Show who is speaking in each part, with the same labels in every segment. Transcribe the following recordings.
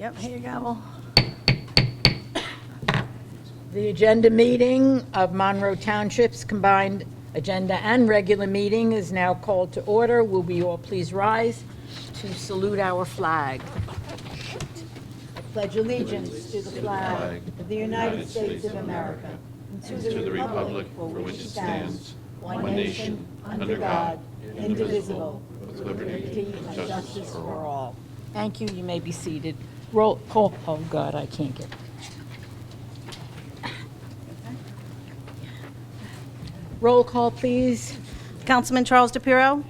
Speaker 1: Yep, here you go.
Speaker 2: The agenda meeting of Monroe Township's combined agenda and regular meeting is now called to order. Will we all please rise to salute our flag? I pledge allegiance to the flag of the United States of America and to the republic for which it stands, one nation, under God, indivisible, with liberty and justice for all. Thank you. You may be seated. Roll call. Oh, God, I can't get. Roll call, please.
Speaker 1: Councilman Charles DePiero,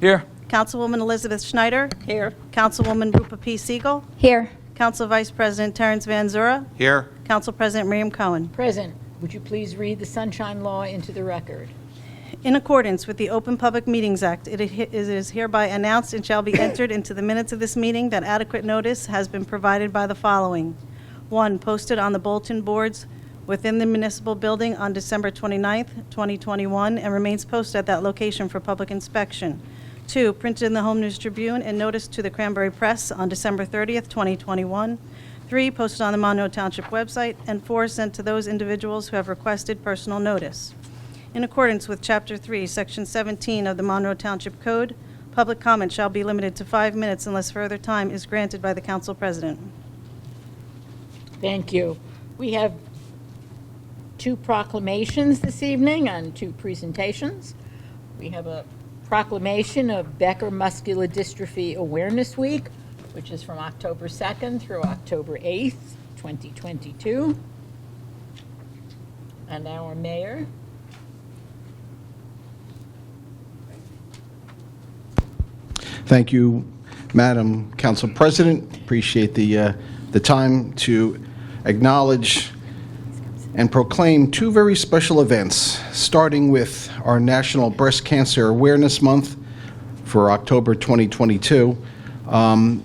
Speaker 3: Here.
Speaker 1: Councilwoman Elizabeth Schneider,
Speaker 2: Here.
Speaker 1: Councilwoman Rupa P. Siegel,
Speaker 4: Here.
Speaker 1: Council Vice President Terrence Van Zura,
Speaker 3: Here.
Speaker 1: Council President Miriam Cohen.
Speaker 2: Present. Would you please read the Sunshine Law into the record?
Speaker 1: In accordance with the Open Public Meetings Act, it is hereby announced and shall be entered into the minutes of this meeting that adequate notice has been provided by the following. 1, posted on the bulletin boards within the municipal building on December 29th, 2021, and remains posted at that location for public inspection. 2, printed in the Home News Tribune and noticed to the Cranberry Press on December 30th, 2021. 3, posted on the Monroe Township website. And 4, sent to those individuals who have requested personal notice. In accordance with Chapter 3, Section 17 of the Monroe Township Code, public comment shall be limited to 5 minutes unless further time is granted by the Council President.
Speaker 2: Thank you. We have 2 proclamations this evening and 2 presentations. We have a proclamation of Becker Muscular Dystrophy Awareness Week, which is from October 2nd through October 8th, 2022. And our mayor.
Speaker 5: Thank you, Madam Council President. Appreciate the time to acknowledge and proclaim 2 very special events, starting with our National Breast Cancer Awareness Month for October 2022. And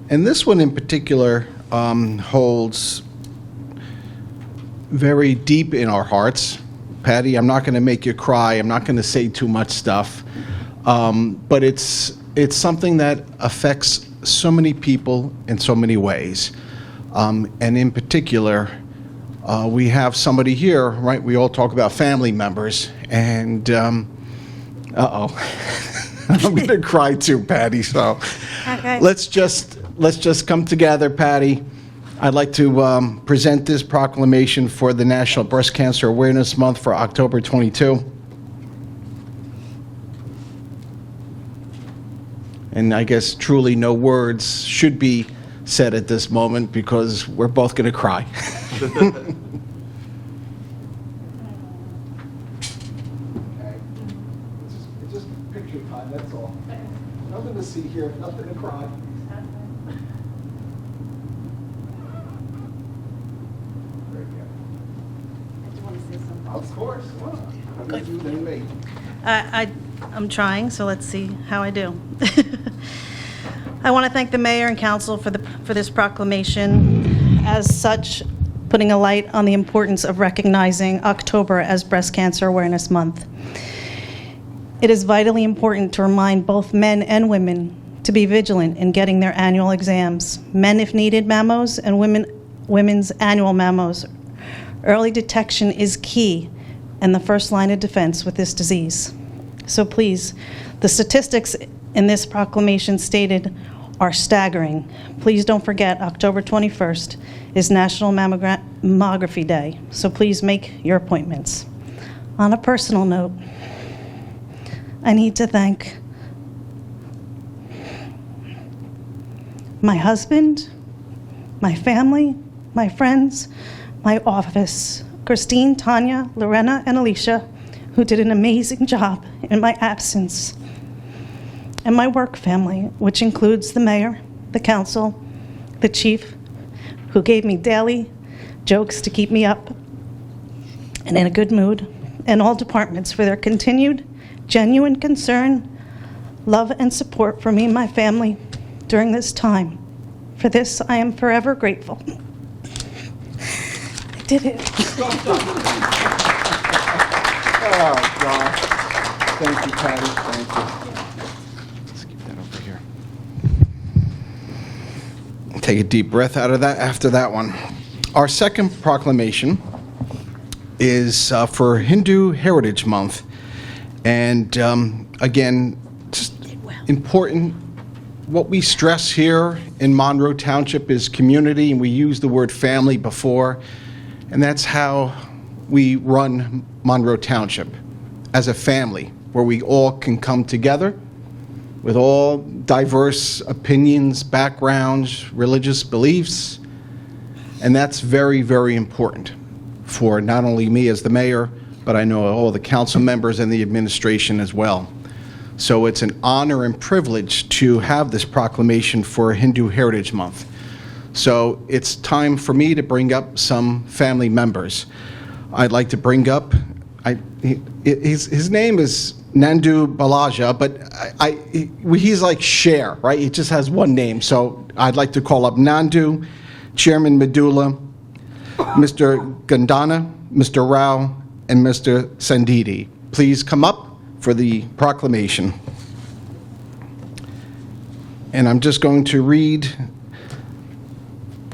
Speaker 5: this one in particular holds very deep in our hearts. Patty, I'm not going to make you cry. I'm not going to say too much stuff. But it's something that affects so many people in so many ways. And in particular, we have somebody here, right? We all talk about family members, and I'm going to cry too, Patty. So
Speaker 1: Okay.
Speaker 5: let's just come together, Patty. I'd like to present this proclamation for the National Breast Cancer Awareness Month for October 22. And I guess truly no words should be said at this moment because we're both going to cry. Okay. It's just picture time, that's all. Nothing to see here, nothing to cry. Very good.
Speaker 1: I do want to say something.
Speaker 5: Of course. How do you do than me?
Speaker 1: I'm trying, so let's see how I do. I want to thank the mayor and council for this proclamation. As such, putting a light on the importance of recognizing October as Breast Cancer Awareness Month. It is vitally important to remind both men and women to be vigilant in getting their annual exams. Men if needed mammos and women's annual mammos. Early detection is key and the first line of defense with this disease. So please, the statistics in this proclamation stated are staggering. Please don't forget October 21st is National Mammography Day, so please make your appointments. On a personal note, I need to thank my husband, my family, my friends, my office, Christine, Tanya, Lorena, and Alicia, who did an amazing job in my absence, and my work family, which includes the mayor, the council, the chief, who gave me daily jokes to keep me up and in a good mood, and all departments for their continued, genuine concern, love, and support for me and my family during this time. For this, I am forever grateful. I did it.
Speaker 5: Oh, God. Thank you, Patty. Thank you. Let's keep that over here. Take a deep breath out of that after that one. Our second proclamation is for Hindu Heritage Month. And again, just important. What we stress here in Monroe Township is community, and we used the word family before, and that's how we run Monroe Township, as a family, where we all can come together with all diverse opinions, backgrounds, religious beliefs, and that's very, very important for not only me as the mayor, but I know all the council members and the administration as well. So it's an honor and privilege to have this proclamation for Hindu Heritage Month. So it's time for me to bring up some family members. I'd like to bring up, his name is Nandu Balaja, but he's like Cher, right? He just has one name. So I'd like to call up Nandu, Chairman Medulla, Mr. Gandana, Mr. Rao, and Mr. Sandidi. Please come up for the proclamation. And I'm just going to read.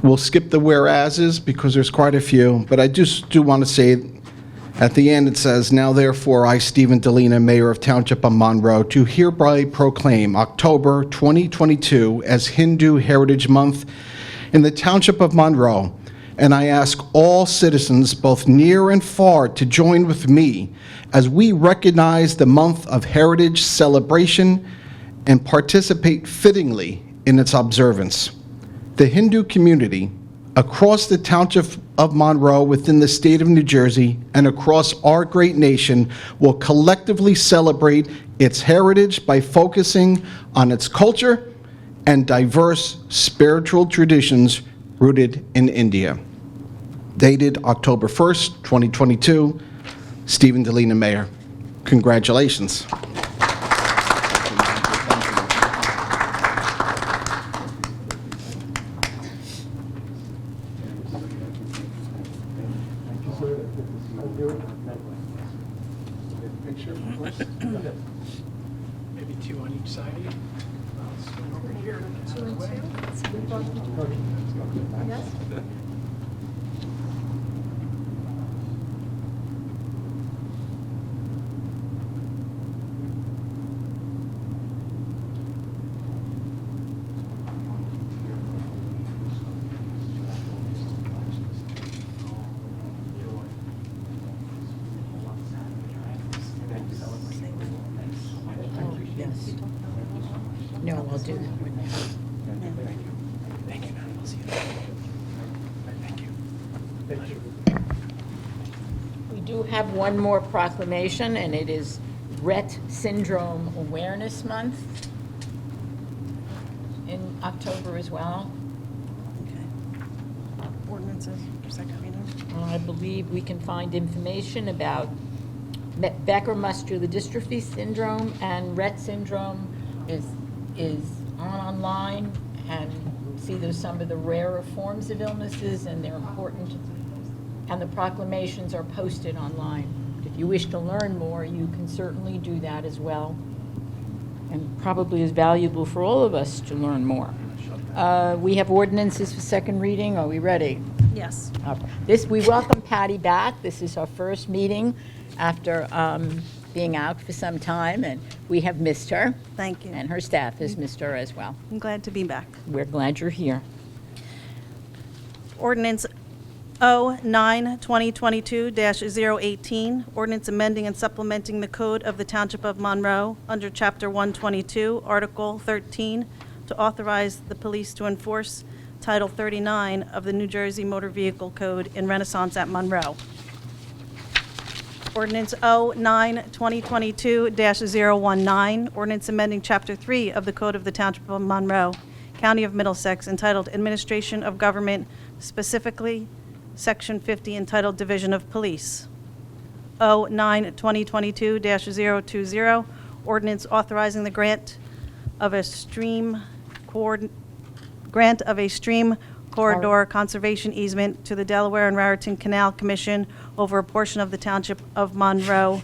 Speaker 5: We'll skip the whereases because there's quite a few, but I just do want to say at the end it says, "Now therefore I, Stephen Delina, Mayor of Township of Monroe, do hereby proclaim October 2022 as Hindu Heritage Month in the Township of Monroe, and I ask all citizens, both near and far, to join with me as we recognize the month of heritage celebration and participate fittingly in its observance. The Hindu community across the Township of Monroe, within the state of New Jersey, and across our great nation will collectively celebrate its heritage by focusing on its culture and diverse spiritual traditions rooted in India." Dated October 1st, 2022, Stephen Delina, Mayor. Congratulations.
Speaker 3: Maybe two on each side of you. Over here.
Speaker 2: Yes. No, I'll do that.
Speaker 3: Thank you. I'll see you. Thank you.
Speaker 2: We do have one more proclamation, and it is Rhett Syndrome Awareness Month in October as well.
Speaker 1: Ordinances for second reading.
Speaker 2: I believe we can find information about Becker Muscular Dystrophy Syndrome and Rhett Syndrome is online, and see there's some of the rarer forms of illnesses, and they're important, and the proclamations are posted online. If you wish to learn more, you can certainly do that as well, and probably is valuable for all of us to learn more. We have ordinances for second reading. Are we ready?
Speaker 1: Yes.
Speaker 2: We welcome Patty back. This is our first meeting after being out for some time, and we have missed her.
Speaker 1: Thank you.
Speaker 2: And her staff has missed her as well.
Speaker 1: I'm glad to be back.
Speaker 2: We're glad you're here.
Speaker 1: Ordinance 09-2022-018, ordinance amending and supplementing the Code of the Township of Monroe under Chapter 122, Article 13, to authorize the police to enforce Title 39 of the New Jersey Motor Vehicle Code in Renaissance at Monroe. Ordinance 09-2022-019, ordinance amending Chapter 3 of the Code of the Township of Monroe, County of Middlesex, entitled Administration of Government, specifically Section 50, entitled Division of Police. 09-2022-020, ordinance authorizing the grant of a stream corridor conservation easement to the Delaware and Raritan Canal Commission over a portion of the Township of Monroe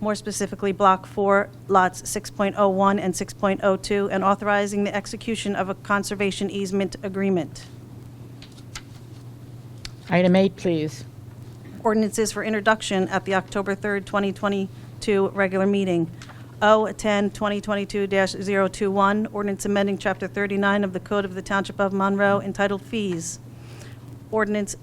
Speaker 1: more specifically Block 4, Lots 6.01 and 6.02, and authorizing the execution of a conservation easement agreement.
Speaker 2: Item 8, please.
Speaker 1: Ordinances for introduction at the October 3rd, 2022 regular meeting. O-10-2022-021, ordinance amending Chapter 39 of the Code of the Township of Monroe entitled Fees. Ordinance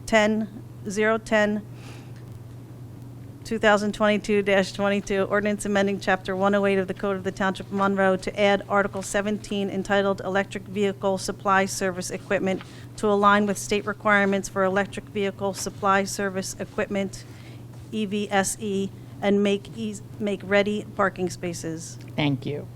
Speaker 1: 2022-22, ordinance amending Chapter 108 of the Code of the Township of Monroe to add Article 17 entitled Electric Vehicle Supply Service Equipment to align with state requirements for electric vehicle supply service equipment, EVSE, and make ready parking spaces.
Speaker 2: Thank you.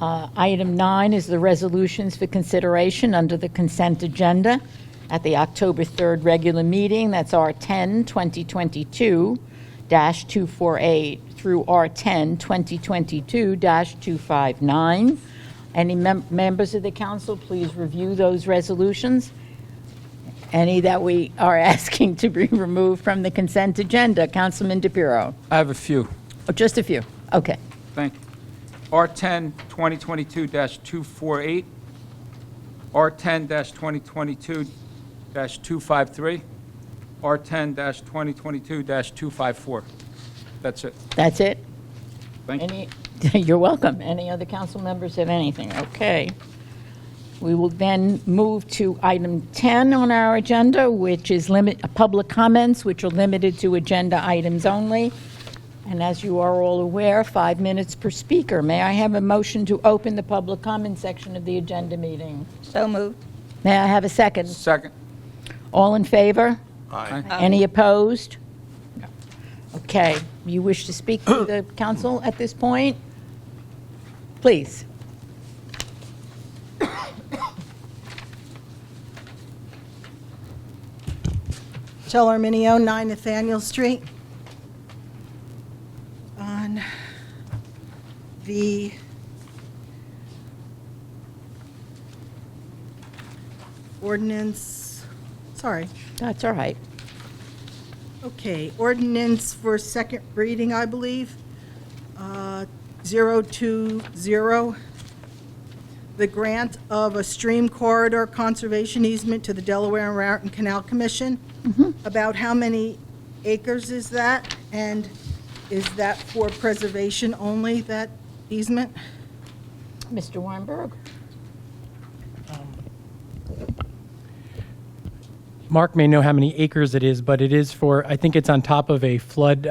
Speaker 2: Item 9 is the resolutions for consideration under the consent agenda at the October 3rd regular meeting. That's R10-2022-248 through R10-2022-259. Any members of the council, please review those resolutions. Any that we are asking to be removed from the consent agenda? Councilman DePiero.
Speaker 4: I have a few.
Speaker 2: Oh, just a few. Okay.
Speaker 4: Thank you. R10, 2022-248, R10-2022-253, R10-2022-254. That's it.
Speaker 2: That's it?
Speaker 4: Thank you.
Speaker 2: You're welcome. Any other council members have anything? Okay. We will then move to item 10 on our agenda, which is public comments, which are limited to agenda items only. And as you are all aware, 5 minutes per speaker. May I have a motion to open the public comment section of the agenda meeting?
Speaker 6: So moved.
Speaker 2: May I have a second?
Speaker 4: Second.
Speaker 2: All in favor?
Speaker 4: Aye.
Speaker 2: Any opposed? Okay. You wish to speak to the council at this point? Please.
Speaker 6: Michelle Arminio, 9 Nathaniel Street. On the ordinance, sorry,
Speaker 2: That's all right.
Speaker 6: okay, ordinance for second reading, I believe, 020, the grant of a stream corridor conservation easement to the Delaware and Raritan Canal Commission. About how many acres is that? And is that for preservation only, that easement?
Speaker 2: Mr. Weinberg?
Speaker 3: Mark may know how many acres it is, but it is for, I think it's on top of a flood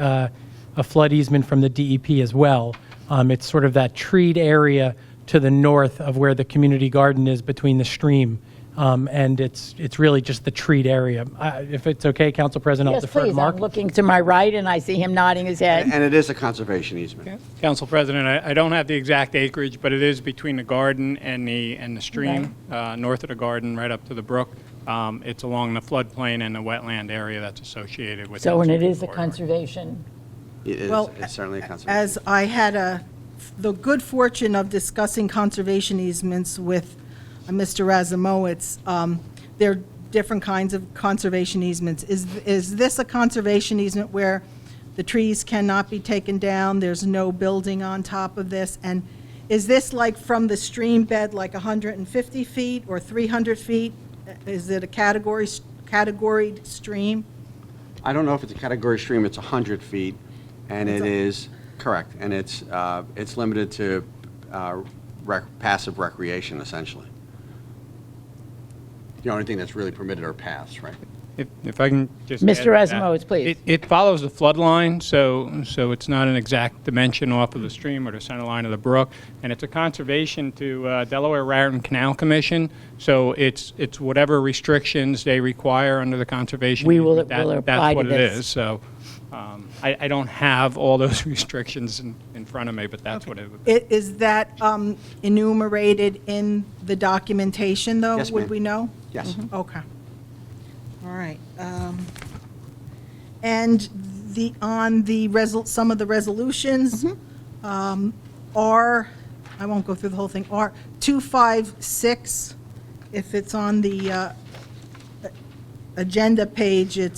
Speaker 3: easement from the DEP as well. It's sort of that treed area to the north of where the community garden is between the stream. And it's really just the treed area. If it's okay, Council President, I'll
Speaker 2: Yes,
Speaker 3: defer to
Speaker 2: please.
Speaker 3: Mark.
Speaker 2: I'm looking to my right, and I see him nodding his head.
Speaker 7: And it is a conservation easement.
Speaker 8: Council President, I don't have the exact acreage, but it is between the garden and the stream, north of the garden, right up to the brook. It's along the floodplain and the wetland area that's associated with.
Speaker 2: So, and it is a
Speaker 8: corridor.
Speaker 2: conservation.
Speaker 7: It is,
Speaker 6: Well,
Speaker 7: it's certainly a conservation.
Speaker 6: As I had the good fortune of discussing conservation easements with Mr. Razumowitz, there are different kinds of conservation easements. Is this a conservation easement where the trees cannot be taken down, there's no building on top of this? And is this like from the stream bed, like 150 feet or 300 feet? Is it a categoried stream?
Speaker 7: I don't know if it's a category stream, it's 100 feet, and it is, correct, and it's limited to passive recreation, essentially. The only thing that's really permitted are paths, right?
Speaker 8: If I can just.
Speaker 2: Mr.
Speaker 8: add to that.
Speaker 2: Razumowitz, please.
Speaker 8: It follows the flood line, so it's not an exact dimension off of the stream or the center line of the brook. And it's a conservation to Delaware Raritan Canal Commission, so it's whatever restrictions they require under the conservation.
Speaker 2: We will
Speaker 8: easement,
Speaker 2: apply
Speaker 8: that's
Speaker 2: to
Speaker 8: what it
Speaker 2: this.
Speaker 8: is. So I don't have all those restrictions in front of me, but that's what it would be.
Speaker 6: Is that enumerated in the documentation, though?
Speaker 7: Yes,
Speaker 6: Would
Speaker 7: ma'am.
Speaker 6: we know?
Speaker 7: Yes.
Speaker 6: Okay. All right. And some of the resolutions are, I won't go through the whole thing, are 256. If it's on the agenda page, I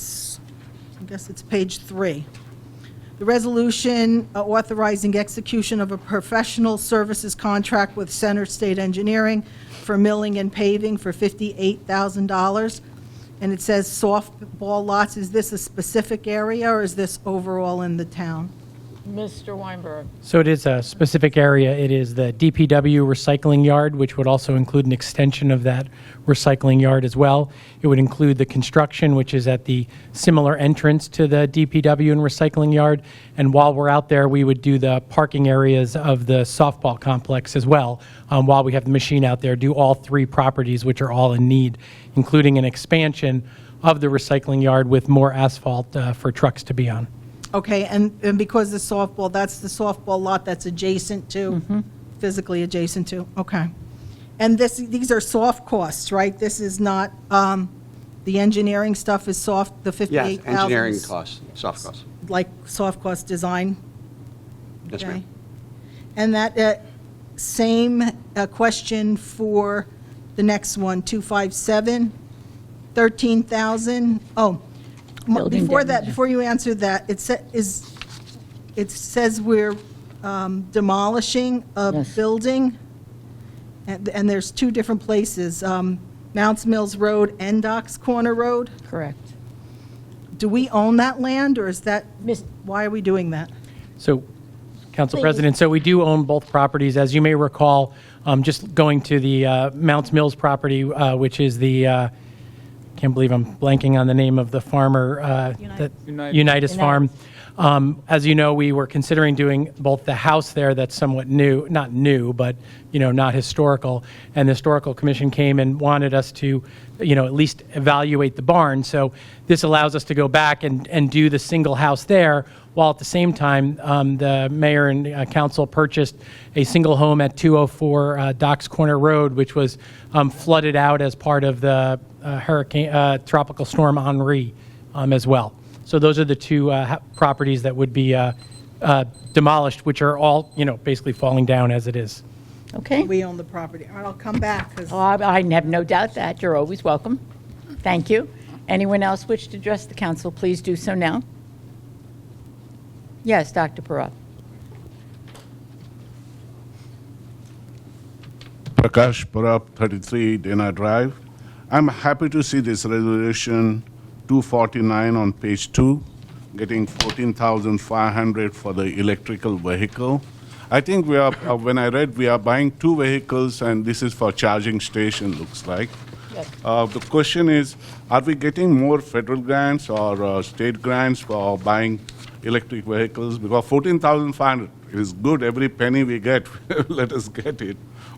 Speaker 6: guess it's page 3. The resolution authorizing execution of a professional services contract with Center State Engineering for milling and paving for $58,000. And it says softball lots. Is this a specific area, or is this overall in the town?
Speaker 2: Mr. Weinberg.
Speaker 3: So it is a specific area. It is the DPW recycling yard, which would also include an extension of that recycling yard as well. It would include the construction, which is at the similar entrance to the DPW and recycling yard. And while we're out there, we would do the parking areas of the softball complex as well. While we have the machine out there, do all three properties, which are all in need, including an expansion of the recycling yard with more asphalt for trucks to be on.
Speaker 6: Okay, and because the softball, that's the softball lot that's adjacent to, physically adjacent to, okay. And these are soft costs, right? This is not, the engineering stuff is soft, the 58,000?
Speaker 7: Yes, engineering costs, soft costs.
Speaker 6: Like soft cost design?
Speaker 7: Yes,
Speaker 6: Okay.
Speaker 7: ma'am.
Speaker 6: And that same question for the next one, 257, 13,000. Oh,
Speaker 2: Building
Speaker 6: before that,
Speaker 2: damage.
Speaker 6: before you answer that, it says we're demolishing a
Speaker 2: Yes.
Speaker 6: building, and there's two different places, Mounts Mills Road and Docks Corner Road.
Speaker 2: Correct.
Speaker 6: Do we own that land, or is that,
Speaker 2: Miss-
Speaker 6: why are we doing that?
Speaker 3: So, Council
Speaker 2: Please.
Speaker 3: President, so we do own both properties. As you may recall, just going to the Mounts Mills property, which is the, can't believe I'm blanking on the name of the farmer, Unitas Farm. As you know, we were considering doing both the house there that's somewhat new, not new, but, not historical. And the Historical Commission came and wanted us to, at least evaluate the barn. So this allows us to go back and do the single house there, while at the same time, the mayor and council purchased a single home at 204 Docks Corner Road, which was flooded out as part of the tropical storm Henri as well. So those are the two properties that would be demolished, which are all, basically falling down as it is.
Speaker 2: Okay.
Speaker 6: We own the property. All right, I'll come back, because
Speaker 2: Oh, I have no doubt that. You're always welcome. Thank you. Anyone else wish to address the council, please do so now. Yes, Dr. Perot.
Speaker 9: Prakash Parab, 33 Dana Drive. I'm happy to see this resolution 249 on page 2, getting 14,500 for the electrical vehicle. I think we are, when I read, we are buying 2 vehicles, and this is for charging station, looks like.
Speaker 2: Yes.
Speaker 9: The question is, are we getting more federal grants or state grants for buying electric vehicles? Because 14,500 is good. Every penny we get, let us get it.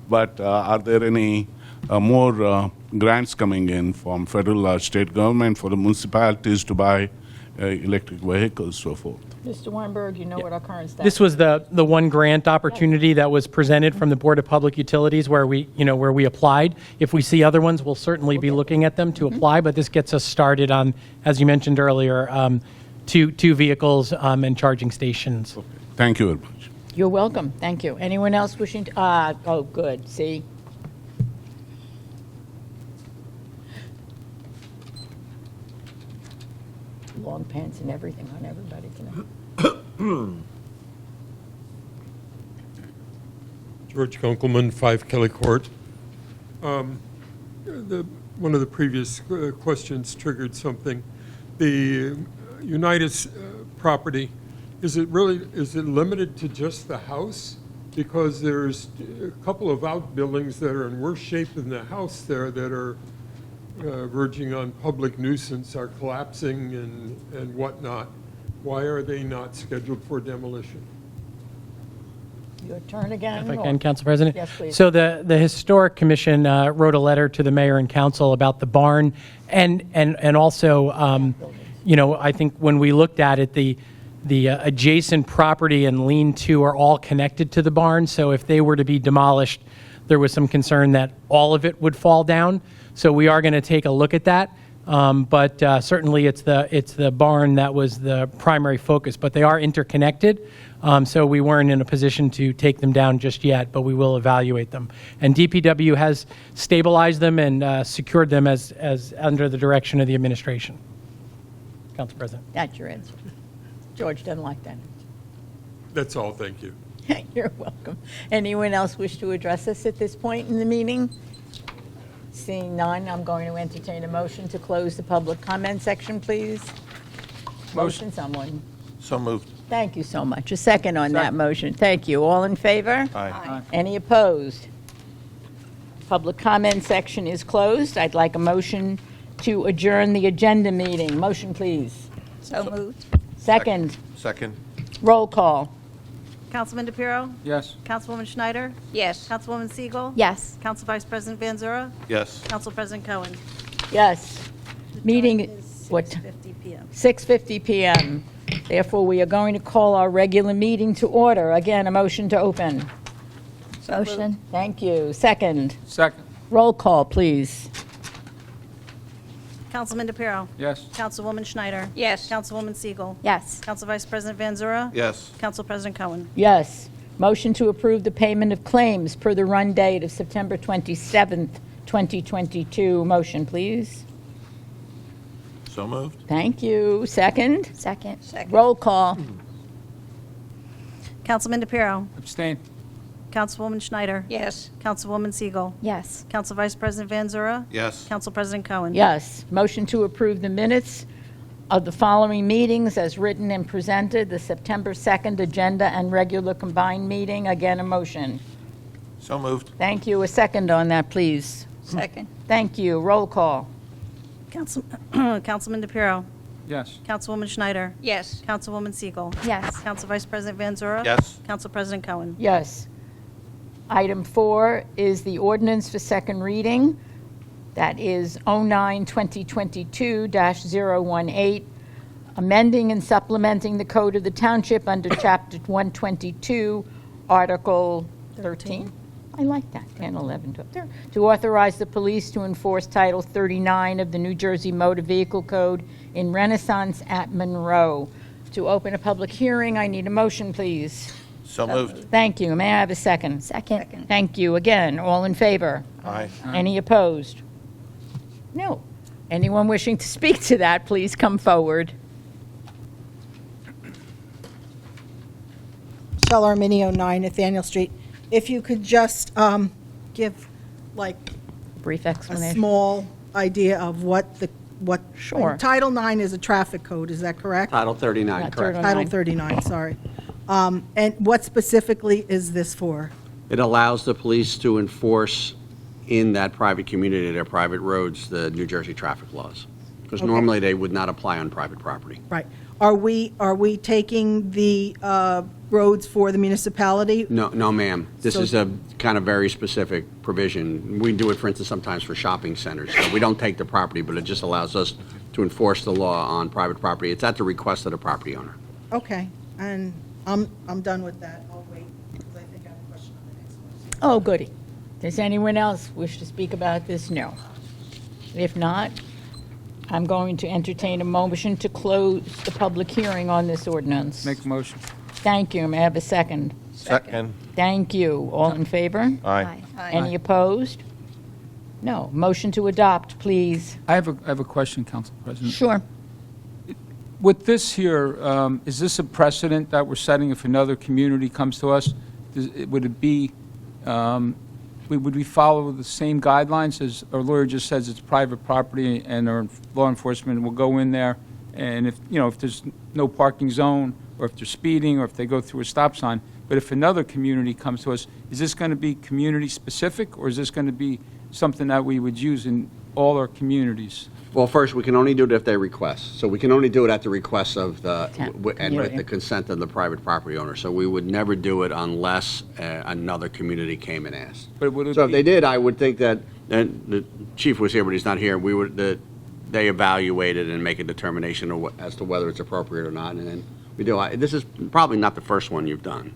Speaker 9: But are there any more grants coming in from federal or state government for the municipalities to buy electric vehicles, so forth?
Speaker 2: Mr. Weinberg, you know what our current status is.
Speaker 3: This was the one grant opportunity that was presented from the Board of Public Utilities where we applied. If we see other ones, we'll certainly be looking at them to apply, but this gets us started on, as you mentioned earlier, two vehicles and charging stations.
Speaker 9: Okay. Thank you very much.
Speaker 2: You're welcome. Thank you. Anyone else wishing to, oh, good, see? Long pants and everything on everybody tonight.
Speaker 10: George Kunkelman, 5 Kelly Court. One of the previous questions triggered something. The Unitas property, is it limited to just the house? Because there's a couple of outbuildings that are in worse shape than the house there that are verging on public nuisance, are collapsing and whatnot. Why are they not scheduled for demolition?
Speaker 2: Your turn again?
Speaker 3: If I
Speaker 2: or-
Speaker 3: can, Council President?
Speaker 2: Yes, please.
Speaker 3: So the Historic Commission wrote a letter to the mayor and council about the barn, and also, I think when we looked at it, the adjacent property and lean-to are all connected to the barn, so if they were to be demolished, there was some concern that all of it would fall down. So we are going to take a look at that, but certainly it's the barn that was the primary focus, but they are interconnected. So we weren't in a position to take them down just yet, but we will evaluate them. And DPW has stabilized them and secured them as under the direction of the administration. Council President.
Speaker 2: That's your answer. George doesn't like that.
Speaker 10: That's all, thank you.
Speaker 2: You're welcome. Anyone else wish to address us at this point in the meeting? Seeing none, I'm going to entertain a motion to close the public comment section, please. Motion, someone.
Speaker 11: So moved.
Speaker 2: Thank you so much. A second on that motion. Thank you. All in favor?
Speaker 11: Aye.
Speaker 2: Any opposed? Public comment section is closed. I'd like a motion to adjourn the agenda meeting. Motion, please.
Speaker 12: So moved.
Speaker 2: Second.
Speaker 11: Second.
Speaker 2: Roll call.
Speaker 1: Councilman DePiero?
Speaker 4: Yes.
Speaker 1: Councilwoman Schneider?
Speaker 12: Yes.
Speaker 1: Councilwoman Siegel?
Speaker 12: Yes.
Speaker 1: Council Vice President Van Zura?
Speaker 11: Yes.
Speaker 1: Council President Cohen?
Speaker 2: Yes. Meeting,
Speaker 1: Is
Speaker 2: what?
Speaker 1: 6:50 PM.
Speaker 2: 6:50 PM. Therefore, we are going to call our regular meeting to order. Again, a motion to open.
Speaker 12: Motion.
Speaker 2: Thank you. Second.
Speaker 4: Second.
Speaker 2: Roll call, please.
Speaker 1: Councilman DePiero?
Speaker 4: Yes.
Speaker 1: Councilwoman Schneider?
Speaker 12: Yes.
Speaker 1: Councilwoman Siegel?
Speaker 12: Yes.
Speaker 1: Council Vice President Van Zura?
Speaker 11: Yes.
Speaker 1: Council President Cohen?
Speaker 2: Yes. Motion to approve the payment of claims per the run date of September 27th, 2022. Motion, please.
Speaker 11: So moved.
Speaker 2: Thank you. Second.
Speaker 12: Second.
Speaker 2: Roll call.
Speaker 1: Councilman DePiero?
Speaker 4: Abstain.
Speaker 1: Councilwoman Schneider?
Speaker 12: Yes.
Speaker 1: Councilwoman Siegel?
Speaker 12: Yes.
Speaker 1: Council Vice President Van Zura?
Speaker 11: Yes.
Speaker 1: Council President Cohen?
Speaker 2: Yes. Motion to approve the minutes of the following meetings as written and presented, the September 2nd agenda and regular combined meeting. Again, a motion.
Speaker 11: So moved.
Speaker 2: Thank you. A second on that, please.
Speaker 12: Second.
Speaker 2: Thank you. Roll call.
Speaker 1: Councilman DePiero?
Speaker 4: Yes.
Speaker 1: Councilwoman Schneider?
Speaker 12: Yes.
Speaker 1: Councilwoman Siegel?
Speaker 12: Yes.
Speaker 1: Council Vice President Van Zura?
Speaker 11: Yes.
Speaker 1: Council President Cohen?
Speaker 2: Yes. Item 4 is the ordinance for second reading. That is 09-2022-018, amending and supplementing the code of the township under Chapter 122, Article 13. I like that, 10, 11, 12, 13. To authorize the police to enforce Title 39 of the New Jersey Motor Vehicle Code in Renaissance at Monroe. To open a public hearing, I need a motion, please.
Speaker 11: So moved.
Speaker 2: Thank you. May I have a second?
Speaker 12: Second.
Speaker 2: Thank you. Again, all in favor?
Speaker 11: Aye.
Speaker 2: Any opposed? No. Anyone wishing to speak to that, please come forward.
Speaker 6: Shel Arminio, 9 Nathaniel Street. If you could just give, like,
Speaker 2: Brief
Speaker 6: a
Speaker 2: explanation.
Speaker 6: small idea of what
Speaker 2: Sure.
Speaker 6: Title 9 is a traffic code, is that correct?
Speaker 7: Title 39,
Speaker 2: Not
Speaker 7: correct.
Speaker 2: 39.
Speaker 6: Title 39, sorry. And what specifically is this for?
Speaker 7: It allows the police to enforce in that private community, their private roads, the New Jersey traffic laws. Because
Speaker 6: Okay.
Speaker 7: normally they would not apply on private property.
Speaker 6: Right. Are we taking the roads for the municipality?
Speaker 7: No, no, ma'am. This
Speaker 6: So-
Speaker 7: is a kind of very specific provision. We do it, for instance, sometimes for shopping centers. So we don't take the property, but it just allows us to enforce the law on private property. It's at the request of the property owner.
Speaker 6: Okay, and I'm done with that. I'll wait, because I think I have a question on the next one.
Speaker 2: Oh, goody. Does anyone else wish to speak about this? No. If not, I'm going to entertain a motion to close the public hearing on this ordinance.
Speaker 4: Make a motion.
Speaker 2: Thank you. May I have a second?
Speaker 11: Second.
Speaker 2: Thank you. All in favor?
Speaker 11: Aye.
Speaker 2: Any opposed? No. Motion to adopt, please.
Speaker 4: I have a question, Council President.
Speaker 2: Sure.
Speaker 4: With this here, is this a precedent that we're setting if another community comes to us? Would it be, would we follow the same guidelines as our lawyer just says it's private property and our law enforcement will go in there and if there's no parking zone or if they're speeding or if they go through a stop sign, but if another community comes to us, is this going to be community specific or is this going to be something that we would use in all our communities?
Speaker 7: Well, first, we can only do it if they request. So we can only do it at the request of and with
Speaker 2: Community.
Speaker 7: the consent of the private property owner. So we would never do it unless another community came and asked.
Speaker 4: But would it
Speaker 7: So if
Speaker 4: be-
Speaker 7: they did, I would think that, and the chief was here, but he's not here, they evaluate it and make a determination of as to whether it's appropriate or not, and then we do. This is probably not the first one you've done.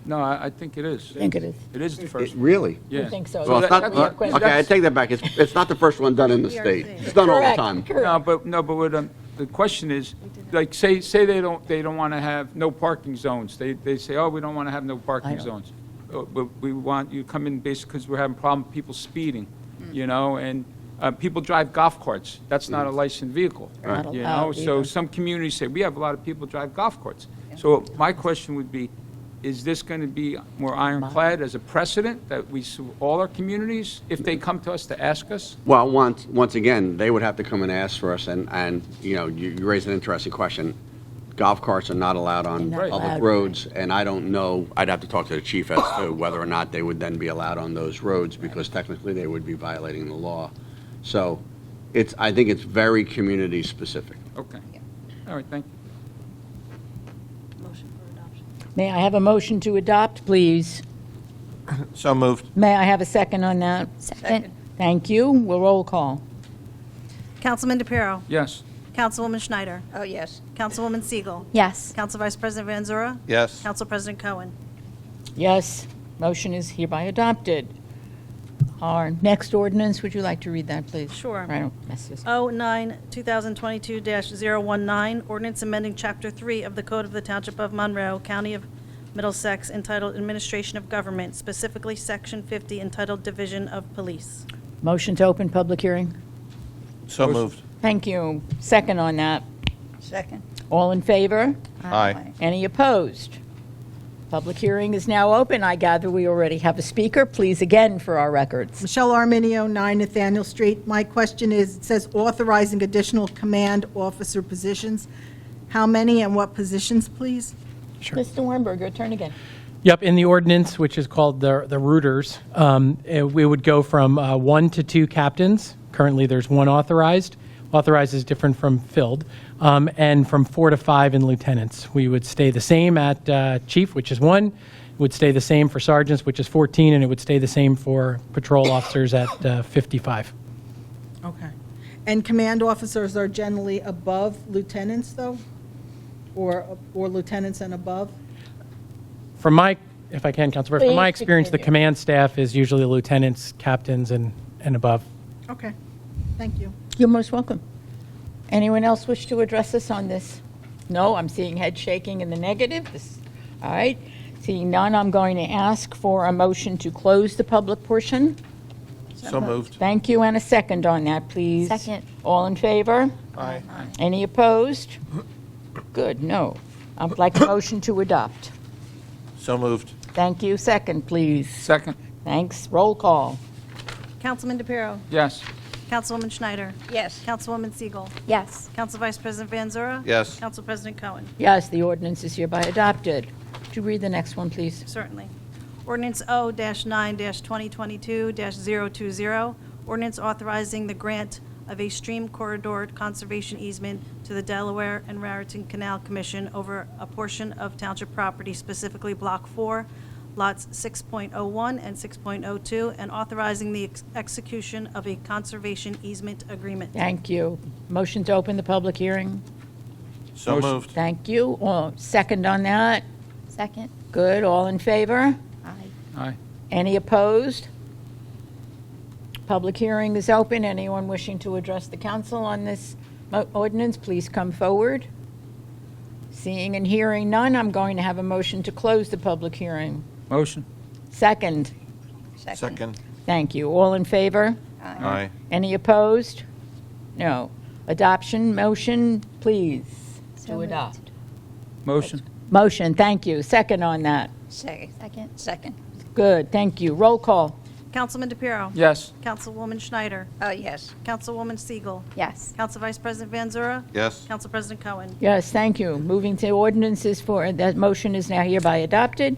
Speaker 4: No, I think it is.
Speaker 2: I think it is.
Speaker 4: It is the first one.
Speaker 7: Really?
Speaker 4: Yeah.
Speaker 2: I think so.
Speaker 7: Well, it's not,
Speaker 2: That's your question.
Speaker 7: okay, I take that back. It's not the first one done in the state. It's done all the
Speaker 2: Correct,
Speaker 7: time.
Speaker 2: correct.
Speaker 4: No, but what, the question is, like, say they don't want to have no parking zones. They say, oh, we don't want to have no
Speaker 2: I
Speaker 4: parking
Speaker 2: know.
Speaker 4: zones. But we want you to come in basically because we're having problem with people speeding, and people drive golf carts. That's not a licensed vehicle.
Speaker 2: Not
Speaker 4: You
Speaker 2: allowed
Speaker 4: know, so
Speaker 2: either.
Speaker 4: some communities say, we have a lot of people drive golf carts. So my question would be, is this going to be more ironclad as a precedent that we sue all our communities if they come to us to ask us?
Speaker 7: Well, once again, they would have to come and ask for us, and you know, you raise an interesting question. Golf carts are not allowed on
Speaker 2: They're not
Speaker 7: public
Speaker 2: allowed.
Speaker 7: roads, and I don't know, I'd have to talk to the chief as to whether or not they would then be allowed on those roads, because technically they would be violating the law. So I think it's very community-specific.
Speaker 4: Okay. All right, thank you.
Speaker 2: May I have a motion to adopt, please?
Speaker 11: So moved.
Speaker 2: May I have a second on that?
Speaker 12: Second.
Speaker 2: Thank you. We'll roll call.
Speaker 1: Councilman DePiero.
Speaker 4: Yes.
Speaker 1: Councilwoman Schneider.
Speaker 12: Oh, yes.
Speaker 1: Councilwoman Siegel.
Speaker 12: Yes.
Speaker 1: Council Vice President Van Zura.
Speaker 11: Yes.
Speaker 1: Council President Cohen.
Speaker 2: Yes, motion is hereby adopted. Our next ordinance, would you like to read that, please?
Speaker 1: Sure.
Speaker 2: I don't mess this.
Speaker 1: 09-2022-019, ordinance amending Chapter 3 of the Code of the Township of Monroe, County of Middlesex, entitled Administration of Government, specifically Section 50, entitled Division of Police.
Speaker 2: Motion to open public hearing?
Speaker 11: So moved.
Speaker 2: Thank you. Second on that.
Speaker 12: Second.
Speaker 2: All in favor?
Speaker 11: Aye.
Speaker 2: Any opposed? Public hearing is now open. I gather we already have a speaker. Please again for our records.
Speaker 6: Michelle Arminio, 9 Nathaniel Street. My question is, it says authorizing additional command officer positions. How many and what positions, please?
Speaker 2: Mr. Weinberg, your turn again.
Speaker 3: Yep, in the ordinance, which is called the rooters, we would go from 1 to 2 captains. Currently, there's 1 authorized. Authorized is different from filled. And from 4 to 5 in lieutenants. We would stay the same at chief, which is 1. It would stay the same for sergeants, which is 14, and it would stay the same for patrol officers at 55.
Speaker 6: Okay. And command officers are generally above lieutenants, though? Or lieutenants and above?
Speaker 3: From my, if I can, Council President, from my
Speaker 2: Please
Speaker 3: experience, the
Speaker 2: continue.
Speaker 3: command staff is usually lieutenants, captains, and above.
Speaker 6: Okay, thank you.
Speaker 2: You're most welcome. Anyone else wish to address us on this? No, I'm seeing head shaking in the negative. All right. Seeing none, I'm going to ask for a motion to close the public portion.
Speaker 11: So moved.
Speaker 2: Thank you, and a second on that, please.
Speaker 12: Second.
Speaker 2: All in favor?
Speaker 11: Aye.
Speaker 2: Any opposed? Good, no. I'd like a motion to adopt.
Speaker 11: So moved.
Speaker 2: Thank you. Second, please.
Speaker 4: Second.
Speaker 2: Thanks. Roll call.
Speaker 1: Councilman DePiero.
Speaker 4: Yes.
Speaker 1: Councilwoman Schneider.
Speaker 12: Yes.
Speaker 1: Councilwoman Siegel.
Speaker 12: Yes.
Speaker 1: Council Vice President Van Zura.
Speaker 11: Yes.
Speaker 1: Council President Cohen.
Speaker 2: Yes, the ordinance is hereby adopted. Would you read the next one, please?
Speaker 1: Certainly. Ordinance O-9-2022-020, ordinance authorizing the grant of a stream corridor conservation easement to the Delaware and Raritan Canal Commission over a portion of township property, specifically Block 4, lots 6.01 and 6.02, and authorizing the execution of a conservation easement agreement.
Speaker 2: Thank you. Motion to open the public hearing?
Speaker 11: So
Speaker 4: Motion.
Speaker 11: moved.
Speaker 2: Thank you. Second on that?
Speaker 12: Second.
Speaker 2: Good. All in favor?
Speaker 12: Aye.
Speaker 4: Aye.
Speaker 2: Any opposed? Public hearing is open. Anyone wishing to address the council on this ordinance, please come forward. Seeing and hearing none, I'm going to have a motion to close the public hearing.
Speaker 4: Motion.
Speaker 2: Second.
Speaker 11: Second.
Speaker 2: Thank you. All in favor?
Speaker 11: Aye.
Speaker 2: Any opposed? No. Adoption, motion, please,
Speaker 12: So
Speaker 2: to
Speaker 12: moved.
Speaker 2: adopt.
Speaker 4: Motion.
Speaker 2: Motion, thank you. Second on that.
Speaker 12: Second. Second.
Speaker 2: Good, thank you. Roll call.
Speaker 1: Councilman DePiero.
Speaker 4: Yes.
Speaker 1: Councilwoman Schneider.
Speaker 12: Oh, yes.
Speaker 1: Councilwoman Siegel.
Speaker 12: Yes.
Speaker 1: Council Vice President Van Zura.
Speaker 11: Yes.
Speaker 1: Council President Cohen.
Speaker 2: Yes, thank you. Moving to ordinances for, that motion is now hereby adopted.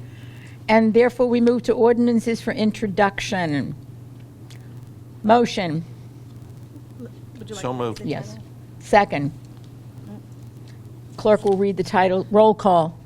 Speaker 2: And therefore, we move to ordinances for introduction. Motion,
Speaker 1: Would you like
Speaker 11: So
Speaker 1: to read
Speaker 11: moved.
Speaker 1: the
Speaker 2: yes.
Speaker 1: title?
Speaker 2: Second. Clerk will read the title. Roll call.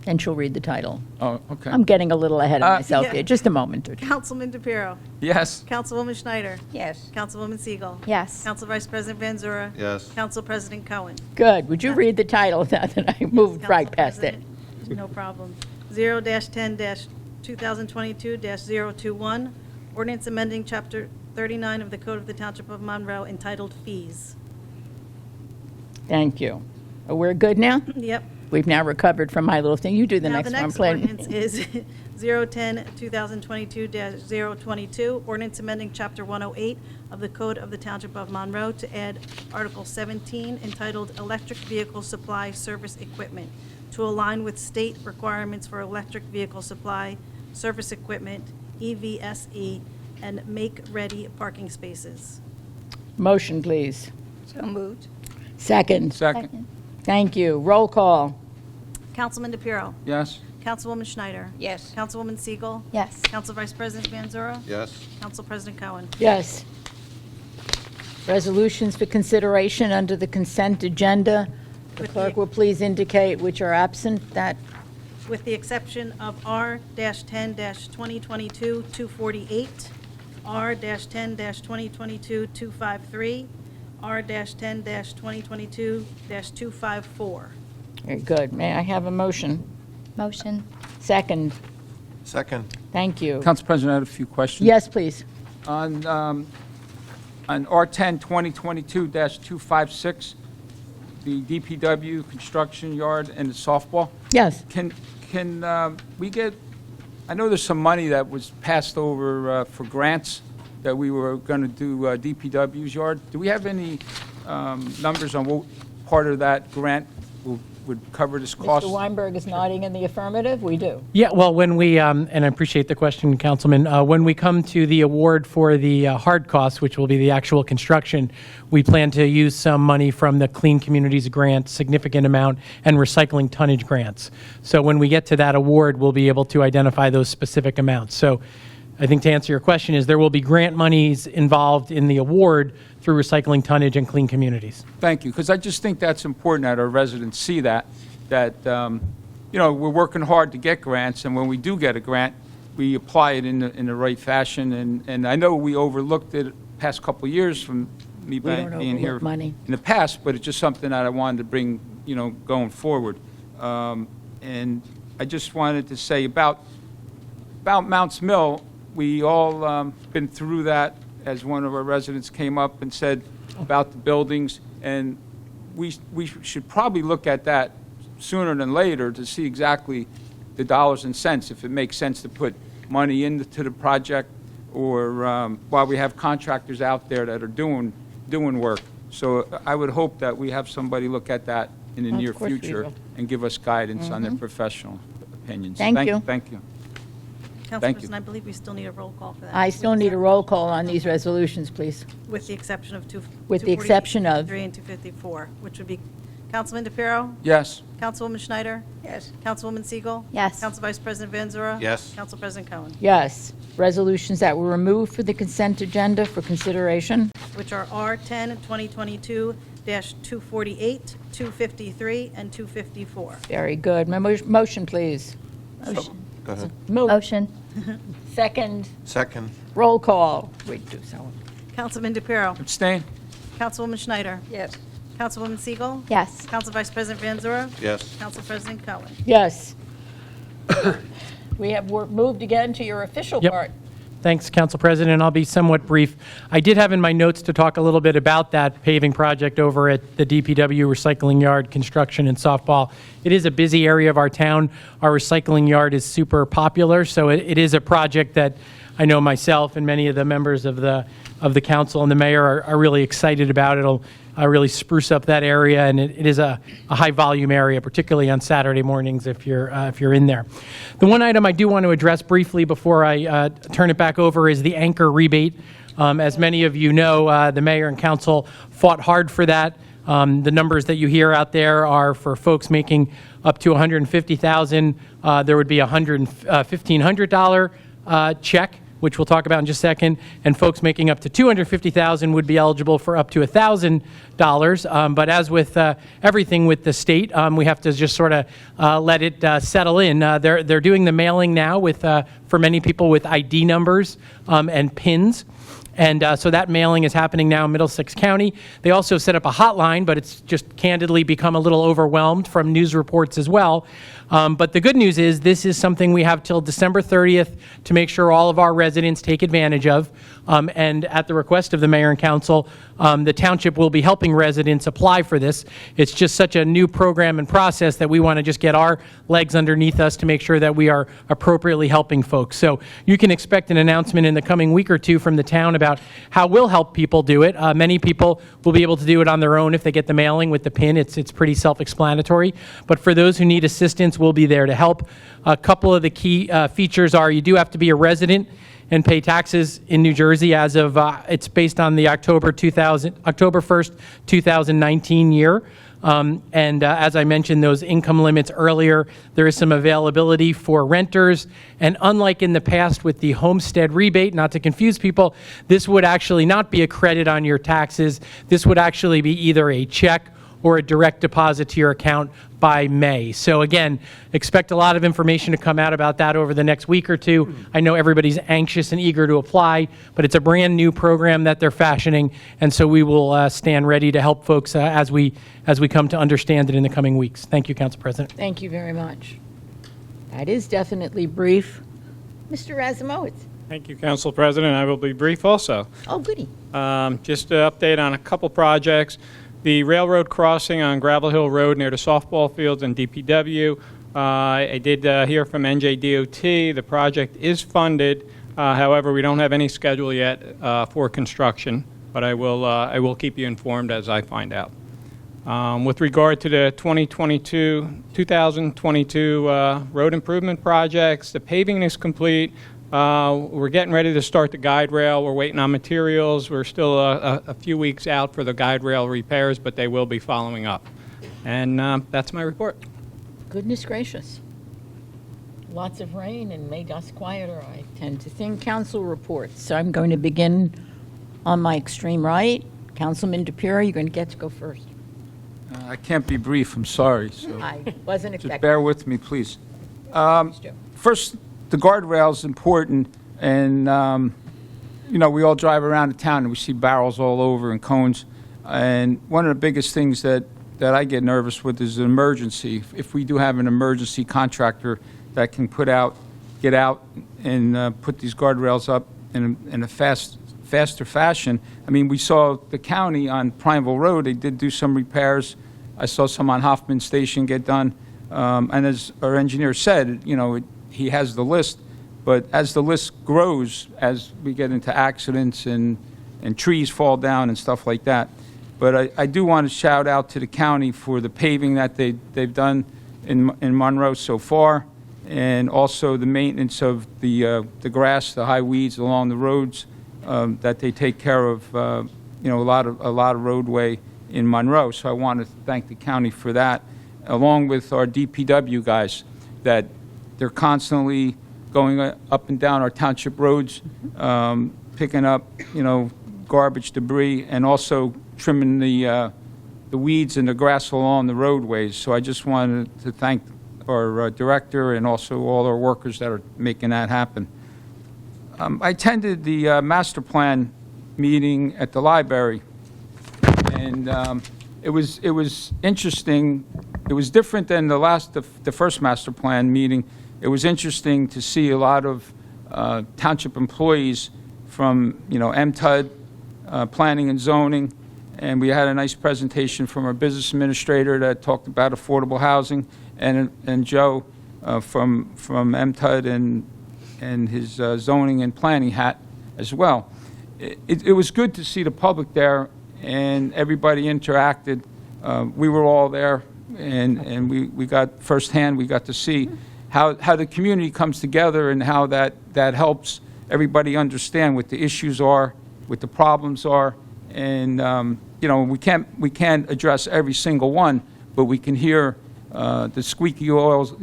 Speaker 2: And she'll read the title.
Speaker 4: Oh, okay.
Speaker 2: I'm getting a little ahead of myself
Speaker 1: yeah.
Speaker 2: here. Just a moment or two.
Speaker 1: Councilman DePiero.
Speaker 4: Yes.
Speaker 1: Councilwoman Schneider.
Speaker 12: Yes.
Speaker 1: Councilwoman Siegel.
Speaker 12: Yes.
Speaker 1: Council Vice President Van Zura.
Speaker 11: Yes.
Speaker 1: Council President Cohen.
Speaker 2: Good. Would you read the title now that I moved
Speaker 1: Council
Speaker 2: right past it?
Speaker 1: President, No problem. 0-10-2022-021, ordinance amending Chapter 39 of the Code of the Township of Monroe entitled Fees.
Speaker 2: Thank you. We're good now?
Speaker 1: Yep.
Speaker 2: We've now recovered from my little thing. You do the
Speaker 1: Now,
Speaker 2: next
Speaker 1: the
Speaker 2: one,
Speaker 1: next
Speaker 2: please.
Speaker 1: ordinance is 010-2022-022, ordinance amending Chapter 108 of the Code of the Township of Monroe to add Article 17 entitled Electric Vehicle Supply Service Equipment to align with state requirements for electric vehicle supply, service equipment, EVSE, and make-ready parking spaces.
Speaker 2: Motion, please.
Speaker 12: So moved.
Speaker 2: Second.
Speaker 4: Second.
Speaker 2: Thank you. Roll call.
Speaker 1: Councilman DePiero.
Speaker 4: Yes.
Speaker 1: Councilwoman Schneider.
Speaker 12: Yes.
Speaker 1: Councilwoman Siegel.
Speaker 12: Yes.
Speaker 1: Council Vice President Vanzura.
Speaker 11: Yes.
Speaker 1: Council President Cohen.
Speaker 2: Yes. Resolutions for consideration under the consent agenda. The
Speaker 1: With
Speaker 2: clerk
Speaker 1: the-
Speaker 2: will please indicate which are absent. That,
Speaker 1: With the exception of R-10-2022-248, R-10-2022-253, R-10-2022-254.
Speaker 2: very good. May I have a motion?
Speaker 12: Motion.
Speaker 2: Second.
Speaker 11: Second.
Speaker 2: Thank you.
Speaker 4: Council President, I had a few questions.
Speaker 2: Yes, please.
Speaker 4: On R10 2022-256, the DPW construction yard and the softball,
Speaker 2: Yes.
Speaker 4: can we get, I know there's some money that was passed over for grants that we were going to do DPW's yard. Do we have any numbers on what part of that grant would cover this cost?
Speaker 2: Mr. Weinberg is nodding in the affirmative. We do.
Speaker 3: Yeah, well, when we, and I appreciate the question, Councilman, when we come to the award for the hard costs, which will be the actual construction, we plan to use some money from the Clean Communities Grant, significant amount, and recycling tonnage grants. So when we get to that award, we'll be able to identify those specific amounts. So I think to answer your question is there will be grant monies involved in the award through recycling tonnage and Clean Communities.
Speaker 4: Thank you, because I just think that's important that our residents see that we're working hard to get grants, and when we do get a grant, we apply it in the right fashion. And I know we overlooked it past couple of years from me
Speaker 2: We don't
Speaker 4: being here
Speaker 2: overlook money.
Speaker 4: in the past, but it's just something that I wanted to bring, going forward. And I just wanted to say about Mounts Mill, we all been through that, as one of our residents came up and said about the buildings, and we should probably look at that sooner than later to see exactly the dollars and cents, if it makes sense to put money into the project, or while we have contractors out there that are doing work. So I would hope that we have somebody look at that in the
Speaker 2: Of
Speaker 4: near
Speaker 2: course we
Speaker 4: future
Speaker 2: will.
Speaker 4: and give us guidance on their professional opinions.
Speaker 2: Thank you.
Speaker 4: Thank you.
Speaker 1: Council
Speaker 4: Thank you.
Speaker 1: President, I believe we still need a roll call for that.
Speaker 2: I still need a roll call on these resolutions, please.
Speaker 1: With the exception of
Speaker 2: With the exception of-
Speaker 1: 248, 253, and 254, which would be Councilman DePiero,
Speaker 4: Yes.
Speaker 1: Councilwoman Schneider,
Speaker 12: Yes.
Speaker 1: Councilwoman Siegel.
Speaker 12: Yes.
Speaker 1: Council Vice President Vanzura.
Speaker 11: Yes.
Speaker 1: Council President Cohen,
Speaker 2: Yes. Resolutions that were removed for the consent agenda for consideration.
Speaker 1: which are R10 2022-248, 253, and 254.
Speaker 2: Very good. Motion, please.
Speaker 12: Motion.
Speaker 11: Go ahead.
Speaker 12: Motion.
Speaker 2: Second.
Speaker 11: Second.
Speaker 2: Roll call. Wait, do so.
Speaker 1: Councilman DePiero,
Speaker 4: Abstain?
Speaker 1: Councilwoman Schneider,
Speaker 12: Yes.
Speaker 1: Councilwoman Siegel.
Speaker 12: Yes.
Speaker 1: Council Vice President Vanzura.
Speaker 11: Yes.
Speaker 1: Council President Cohen.
Speaker 2: Yes. We have moved again to your official
Speaker 3: Yep.
Speaker 2: part.
Speaker 3: Thanks, Council President. I'll be somewhat brief. I did have in my notes to talk a little bit about that paving project over at the DPW recycling yard construction and softball. It is a busy area of our town. Our recycling yard is super popular, so it is a project that I know myself and many of the members of the council and the mayor are really excited about. It'll really spruce up that area, and it is a high-volume area, particularly on Saturday mornings if you're in there. The one item I do want to address briefly before I turn it back over is the Anchor Rebate. As many of you know, the mayor and council fought hard for that. The numbers that you hear out there are for folks making up to $150,000. There would be a $1,500 check, which we'll talk about in just a second, and folks making up to $250,000 would be eligible for up to $1,000. But as with everything with the state, we have to just sort of let it settle in. They're doing the mailing now with for many people with ID numbers and PINs. And so that mailing is happening now in Middlesex County. They also set up a hotline, but it's just candidly become a little overwhelmed from news reports as well. But the good news is this is something we have till December 30th to make sure all of our residents take advantage of. And at the request of the mayor and council, the township will be helping residents apply for this. It's just such a new program and process that we want to just get our legs underneath us to make sure that we are appropriately helping folks. So you can expect an announcement in the coming week or two from the town about how we'll help people do it. Many people will be able to do it on their own if they get the mailing with the PIN. It's pretty self-explanatory. But for those who need assistance, we'll be there to help. A couple of the key features are you do have to be a resident and pay taxes in New Jersey as of, it's based on the October 1st, 2019 year. And as I mentioned, those income limits earlier, there is some availability for renters. And unlike in the past with the homestead rebate, not to confuse people, this would actually not be a credit on your taxes. This would actually be either a check or a direct deposit to your account by May. So again, expect a lot of information to come out about that over the next week or two. I know everybody's anxious and eager to apply, but it's a brand new program that they're fashioning, and so we will stand ready to help folks as we come to understand it in the coming weeks. Thank you, Council President.
Speaker 2: Thank you very much. That is definitely brief. Mr. Razumowitz.
Speaker 8: Thank you, Council President. I will be brief also.
Speaker 2: Oh, goody.
Speaker 8: Just an update on a couple projects. The railroad crossing on Gravel Hill Road near the softball fields and DPW. I did hear from NJDOT. The project is funded. However, we don't have any schedule yet for construction, but I will keep you informed as I find out. With regard to the 2022 road improvement projects, the paving is complete. We're getting ready to start the guide rail. We're waiting on materials. We're still a few weeks out for the guide rail repairs, but they will be following up. And that's my report.
Speaker 2: Goodness gracious. Lots of rain and made us quieter, I tend to think. Council reports. So I'm going to begin on my extreme right. Councilman DePiero, you're going to get to go first.
Speaker 4: I can't be brief, I'm sorry. So
Speaker 2: I wasn't
Speaker 4: just
Speaker 2: expecting.
Speaker 4: bear with me, please. First, the guardrail is important, and we all drive around the town and we see barrels all over and cones. And one of the biggest things that I get nervous with is an emergency. If we do have an emergency contractor that can get out and put these guardrails up in a faster fashion. I mean, we saw the county on Prineville Road, they did do some repairs. I saw some on Hoffman Station get done. And as our engineer said, he has the list, but as the list grows, as we get into accidents and trees fall down and stuff like that. But I do want to shout out to the county for the paving that they've done in Monroe so far, and also the maintenance of the grass, the high weeds along the roads that they take care of. A lot of roadway in Monroe. So I want to thank the county for that, along with our DPW guys that. They're constantly going up and down our township roads, picking up, garbage, debris, and also trimming the weeds and the grass along the roadways. So I just wanted to thank our director and also all our workers that are making that happen. I attended the master plan meeting at the library, and it was interesting. It was different than the first master plan meeting. It was interesting to see a lot of township employees from, MTUD, planning and zoning, and we had a nice presentation from our business administrator that talked about affordable housing, and Joe from MTUD and his zoning and planning hat as well. It was good to see the public there, and everybody interacted. We were all there, and we got firsthand, we got to see how the community comes together and how that helps everybody understand what the issues are, what the problems are, and we can't address every single one, but we can hear the squeaky oils.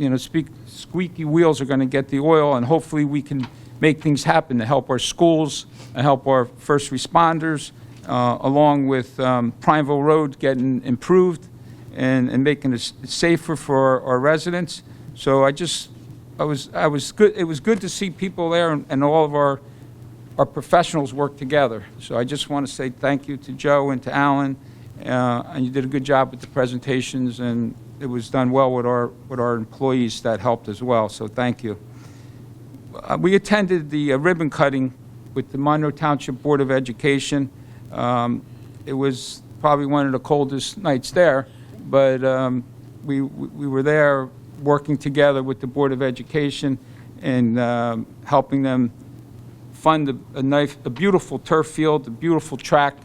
Speaker 4: Squeaky wheels are going to get the oil, and hopefully we can make things happen to help our schools, and help our first responders, along with Prineville Road getting improved and making it safer for our residents. So I was good. It was good to see people there and all of our professionals work together. So I just want to say thank you to Joe and to Alan, and you did a good job with the presentations, and it was done well with our employees that helped as well. So thank you. We attended the ribbon cutting with the Monroe Township Board of Education. It was probably one of the coldest nights there, but we were there working together with the Board of Education and helping them fund a beautiful turf field, a beautiful track,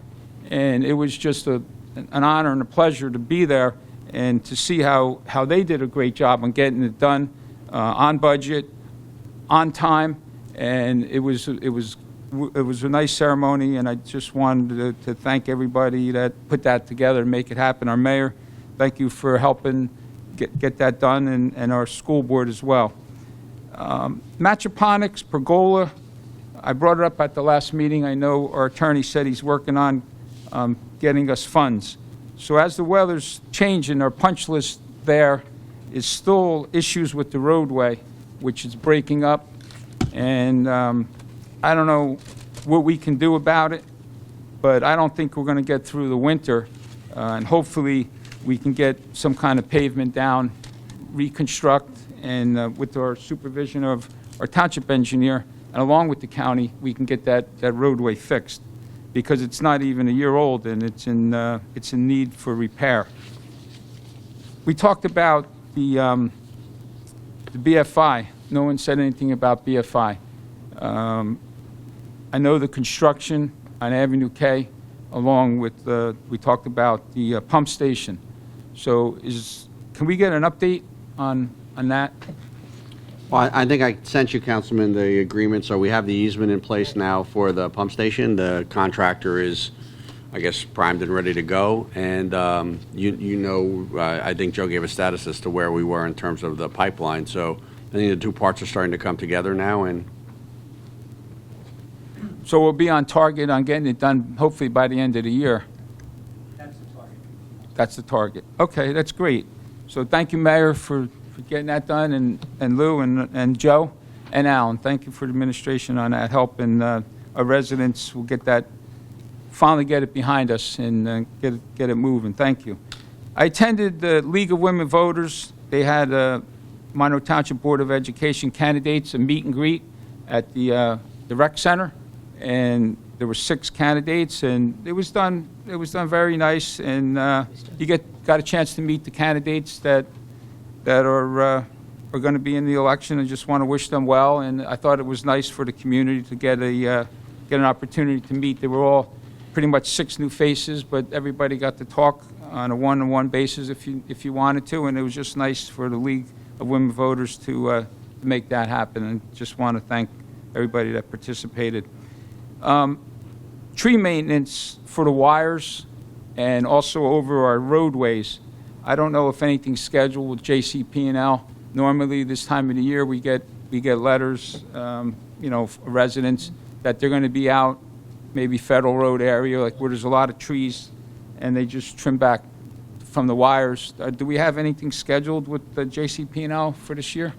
Speaker 4: and it was just an honor and a pleasure to be there and to see how they did a great job on getting it done on budget, on time, and it was a nice ceremony, and I just wanted to thank everybody that put that together and make it happen. Our mayor, thank you for helping get that done, and our school board as well. Matchaponics, pergola, I brought it up at the last meeting. I know our attorney said he's working on getting us funds. So as the weather's changing, our punch list there is still issues with the roadway, which is breaking up, and I don't know what we can do about it, but I don't think we're going to get through the winter, and hopefully we can get some kind of pavement down, reconstruct, and with our supervision of our township engineer, and along with the county, we can get that roadway fixed, because it's not even a year old, and it's in need for repair. We talked about the BFI. No one said anything about BFI. I know the construction on Avenue K, along with we talked about the pump station. So can we get an update on that?
Speaker 7: Well, I think I sent you, Councilman, the agreement, so we have the easement in place now for the pump station. The contractor is, I guess, primed and ready to go, and I think Joe gave a status as to where we were in terms of the pipeline, so I think the two parts are starting to come together now, and
Speaker 4: So we'll be on target on getting it done, hopefully by the end of the year.
Speaker 3: That's the target.
Speaker 4: That's the target. Okay, that's great. So thank you, Mayor, for getting that done, and Lou and Joe and Alan. Thank you for the administration on that help, and our residents will finally get it behind us and get it moving. Thank you. I attended the League of Women Voters. They had Monroe Township Board of Education candidates, a meet and greet at the rec center, and there were 6 candidates, and it was done very nice, and you got a chance to meet the candidates that are going to be in the election, and just want to wish them well. And I thought it was nice for the community to get an opportunity to meet. They were all pretty much 6 new faces, but everybody got to talk on a one-on-one basis if you wanted to, and it was just nice for the League of Women Voters to make that happen. And just want to thank everybody that participated. Tree maintenance for the wires and also over our roadways. I don't know if anything's scheduled with JCP&L. Normally this time of the year we get letters, residents that they're going to be out, maybe Federal Road area, like where there's a lot of trees, and they just trim back from the wires. Do we have anything scheduled with the JCP&L for this year?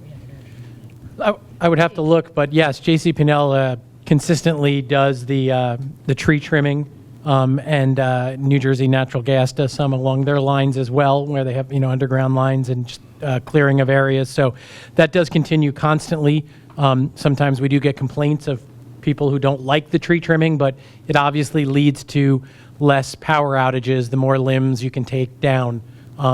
Speaker 3: I would have to look, but yes, JCP&L consistently does the tree trimming, and New Jersey Natural Gas does some along their lines as well, where they have underground lines and just clearing of areas. So that does continue constantly. Sometimes we do get complaints of people who don't like the tree trimming, but it obviously leads to less power outages the more limbs you can take down.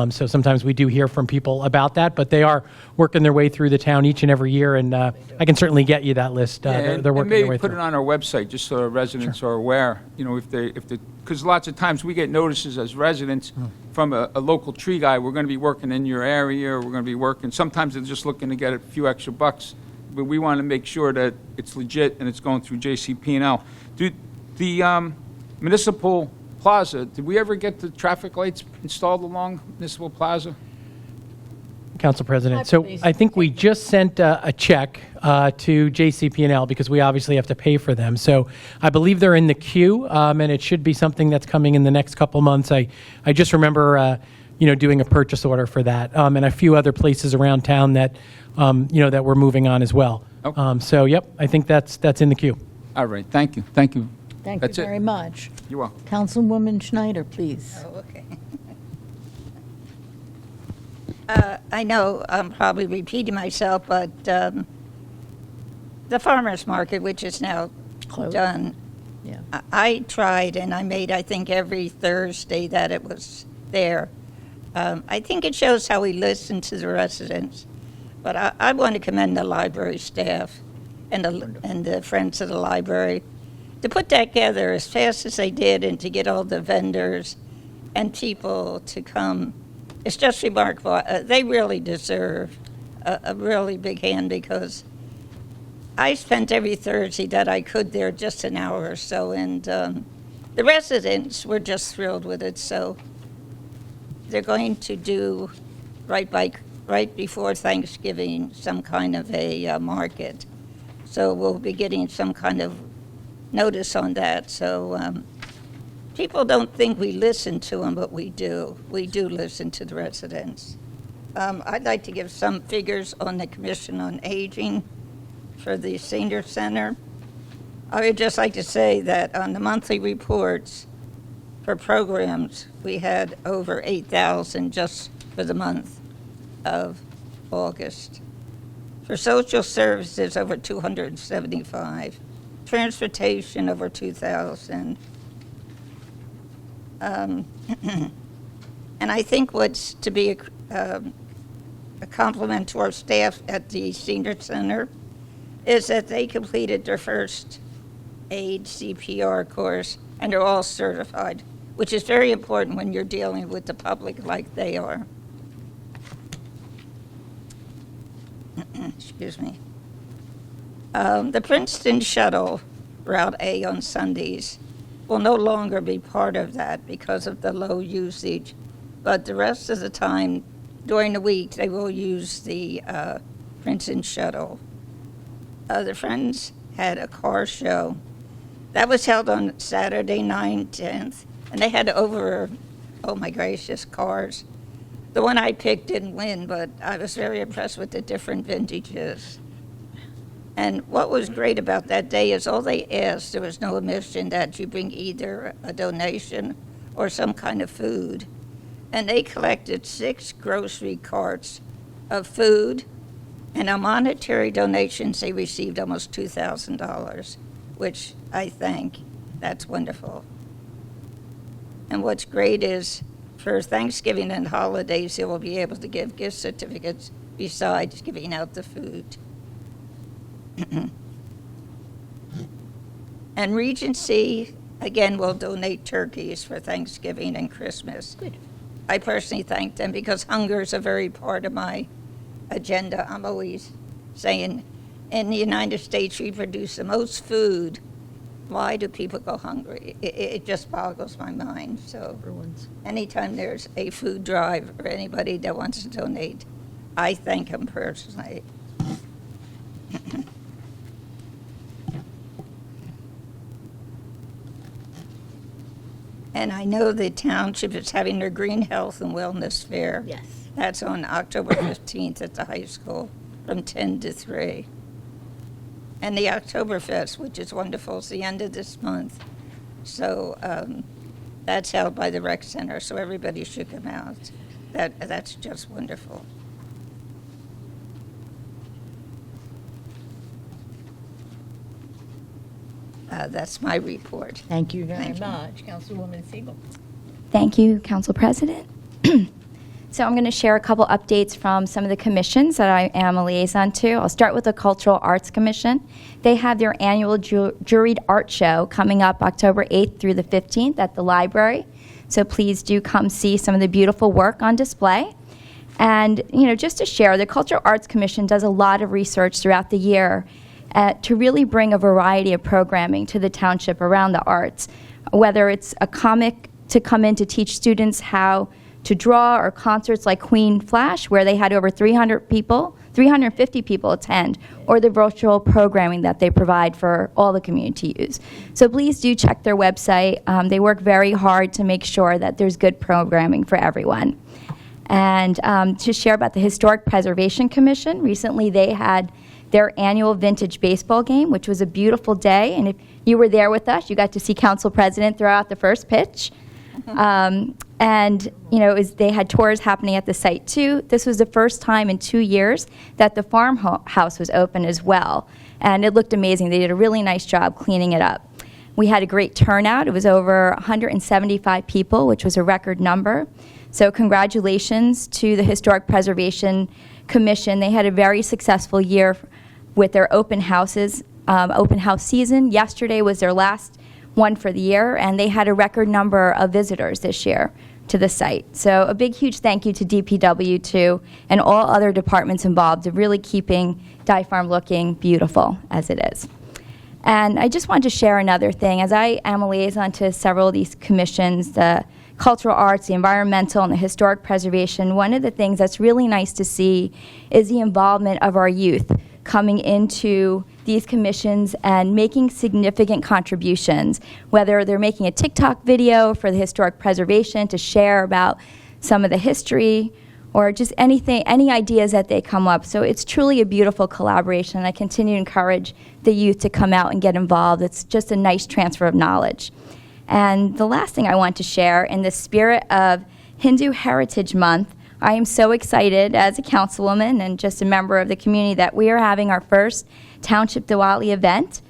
Speaker 3: So sometimes we do hear from people about that, but they are working their way through the town each and every year, and I can certainly get you that list. They're working their way
Speaker 4: maybe put
Speaker 3: through.
Speaker 4: it on our website just so our residents are aware. Because lots of times we get notices as residents from a local tree guy. We're going to be working in your area, or we're going to be working. Sometimes they're just looking to get a few extra bucks, but we want to make sure that it's legit and it's going through JCP&L. The municipal plaza, did we ever get the traffic lights installed along Municipal Plaza?
Speaker 3: Council President. So I think we just sent a check to JCP&L because we obviously have to pay for them. So I believe they're in the queue, and it should be something that's coming in the next couple months. I just remember, doing a purchase order for that, and a few other places around town that, that we're moving on as well.
Speaker 4: Okay.
Speaker 3: So yep, I think that's in the queue.
Speaker 4: All right, thank you. Thank you.
Speaker 2: Thank
Speaker 4: That's
Speaker 2: you
Speaker 4: it.
Speaker 2: very much.
Speaker 4: You're welcome.
Speaker 2: Councilwoman Schneider, please.
Speaker 13: Oh, okay. I know I'm probably repeating myself, but the farmer's market, which is now done.
Speaker 2: Yeah.
Speaker 13: I tried, and I made, I think, every Thursday that it was there. I think it shows how we listen to the residents. But I want to commend the library staff and the friends of the library to put that together as fast as they did and to get all the vendors and people to come. It's just remarkable. They really deserve a really big hand because I spent every Thursday that I could there just an hour or so, and the residents were just thrilled with it. So they're going to do right before Thanksgiving some kind of a market. So we'll be getting some kind of notice on that. So people don't think we listen to them, but we do. We do listen to the residents. I'd like to give some figures on the Commission on Aging for the Senior Center. I would just like to say that on the monthly reports for programs, we had over 8,000 just for the month of August. For social services, over 275. Transportation, over 2,000. And I think what's to be a compliment to our staff at the Senior Center is that they completed their first aid CPR course, and they're all certified, which is very important when you're dealing with the public like they are. Excuse me. The Princeton Shuttle, Route A on Sundays, will no longer be part of that because of the low usage, but the rest of the time during the week they will use the Princeton Shuttle. The Friends had a car show. That was held on Saturday, 9/10, and they had over, oh my gracious, cars. The one I picked didn't win, but I was very impressed with the different vintages. And what was great about that day is all they asked, there was no admission, that you bring either a donation or some kind of food. And they collected 6 grocery carts of food, and on monetary donations, they received almost $2,000, which I think that's wonderful. And what's great is for Thanksgiving and holidays, they will be able to give gift certificates besides giving out the food. And Regency, again, will donate turkeys for Thanksgiving and Christmas.
Speaker 2: Good.
Speaker 13: I personally thank them because hunger is a very part of my agenda. I'm always saying, in the United States, we produce the most food. Why do people go hungry? It just boggles my mind. So anytime there's a food drive or anybody that wants to donate, I thank them personally. And I know the township is having their Green Health and Wellness Fair.
Speaker 2: Yes.
Speaker 13: That's on October 15th at the high school from 10 to 3. And the Oktoberfest, which is wonderful, is the end of this month. So that's held by the rec center, so everybody should come out. That's just wonderful. That's my report.
Speaker 2: Thank you very
Speaker 13: Thank you.
Speaker 2: much. Councilwoman Siegel.
Speaker 12: Thank you, Council President. So I'm going to share a couple updates from some of the commissions that I am a liaison to. I'll start with the Cultural Arts Commission. They have their annual juried art show coming up October 8th through the 15th at the library. So please do come see some of the beautiful work on display. And, just to share, the Cultural Arts Commission does a lot of research throughout the year to really bring a variety of programming to the township around the arts, whether it's a comic to come in to teach students how to draw, or concerts like Queen Flash, where they had over 350 people attend, or the virtual programming that they provide for all the community to use. So please do check their website. They work very hard to make sure that there's good programming for everyone. And to share about the Historic Preservation Commission, recently they had their annual vintage baseball game, which was a beautiful day. And if you were there with us, you got to see Council President throw out the first pitch. And, they had tours happening at the site too. This was the first time in 2 years that the farmhouse was open as well. And it looked amazing. They did a really nice job cleaning it up. We had a great turnout. It was over 175 people, which was a record number. So congratulations to the Historic Preservation Commission. They had a very successful year with their open houses, open house season. Yesterday was their last one for the year, and they had a record number of visitors this year to the site. So a big, huge thank you to DPW too, and all other departments involved of really keeping Dye Farm looking beautiful as it is. And I just wanted to share another thing. As I am a liaison to several of these commissions, the cultural arts, the environmental, and the historic preservation, one of the things that's really nice to see is the involvement of our youth coming into these commissions and making significant contributions, whether they're making a TikTok video for the historic preservation to share about some of the history, or just anything, any ideas that they come up. So it's truly a beautiful collaboration, and I continue to encourage the youth to come out and get involved. It's just a nice transfer of knowledge. And the last thing I want to share, in the spirit of Hindu Heritage Month, I am so excited as a councilwoman and just a member of the community that we are having our first Township Diwali event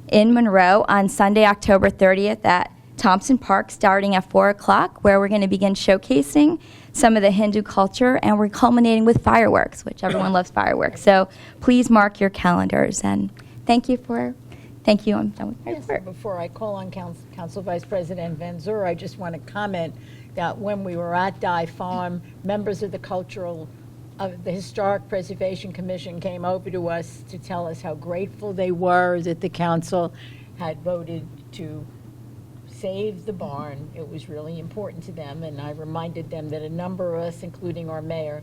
Speaker 12: in Monroe on Sunday, October 30th at Thompson Park, starting at 4 o'clock, where we're going to begin showcasing some of the Hindu culture, and we're culminating with fireworks, which everyone loves fireworks. So please mark your calendars, and thank you, I'm done with my
Speaker 2: Yes,
Speaker 12: report.
Speaker 2: before I call on Council Vice President Van Zur, I just want to comment that when we were at Dye Farm, members of the Historic Preservation Commission came over to us to tell us how grateful they were that the council had voted to save the barn. It was really important to them, and I reminded them that a number of us, including our mayor,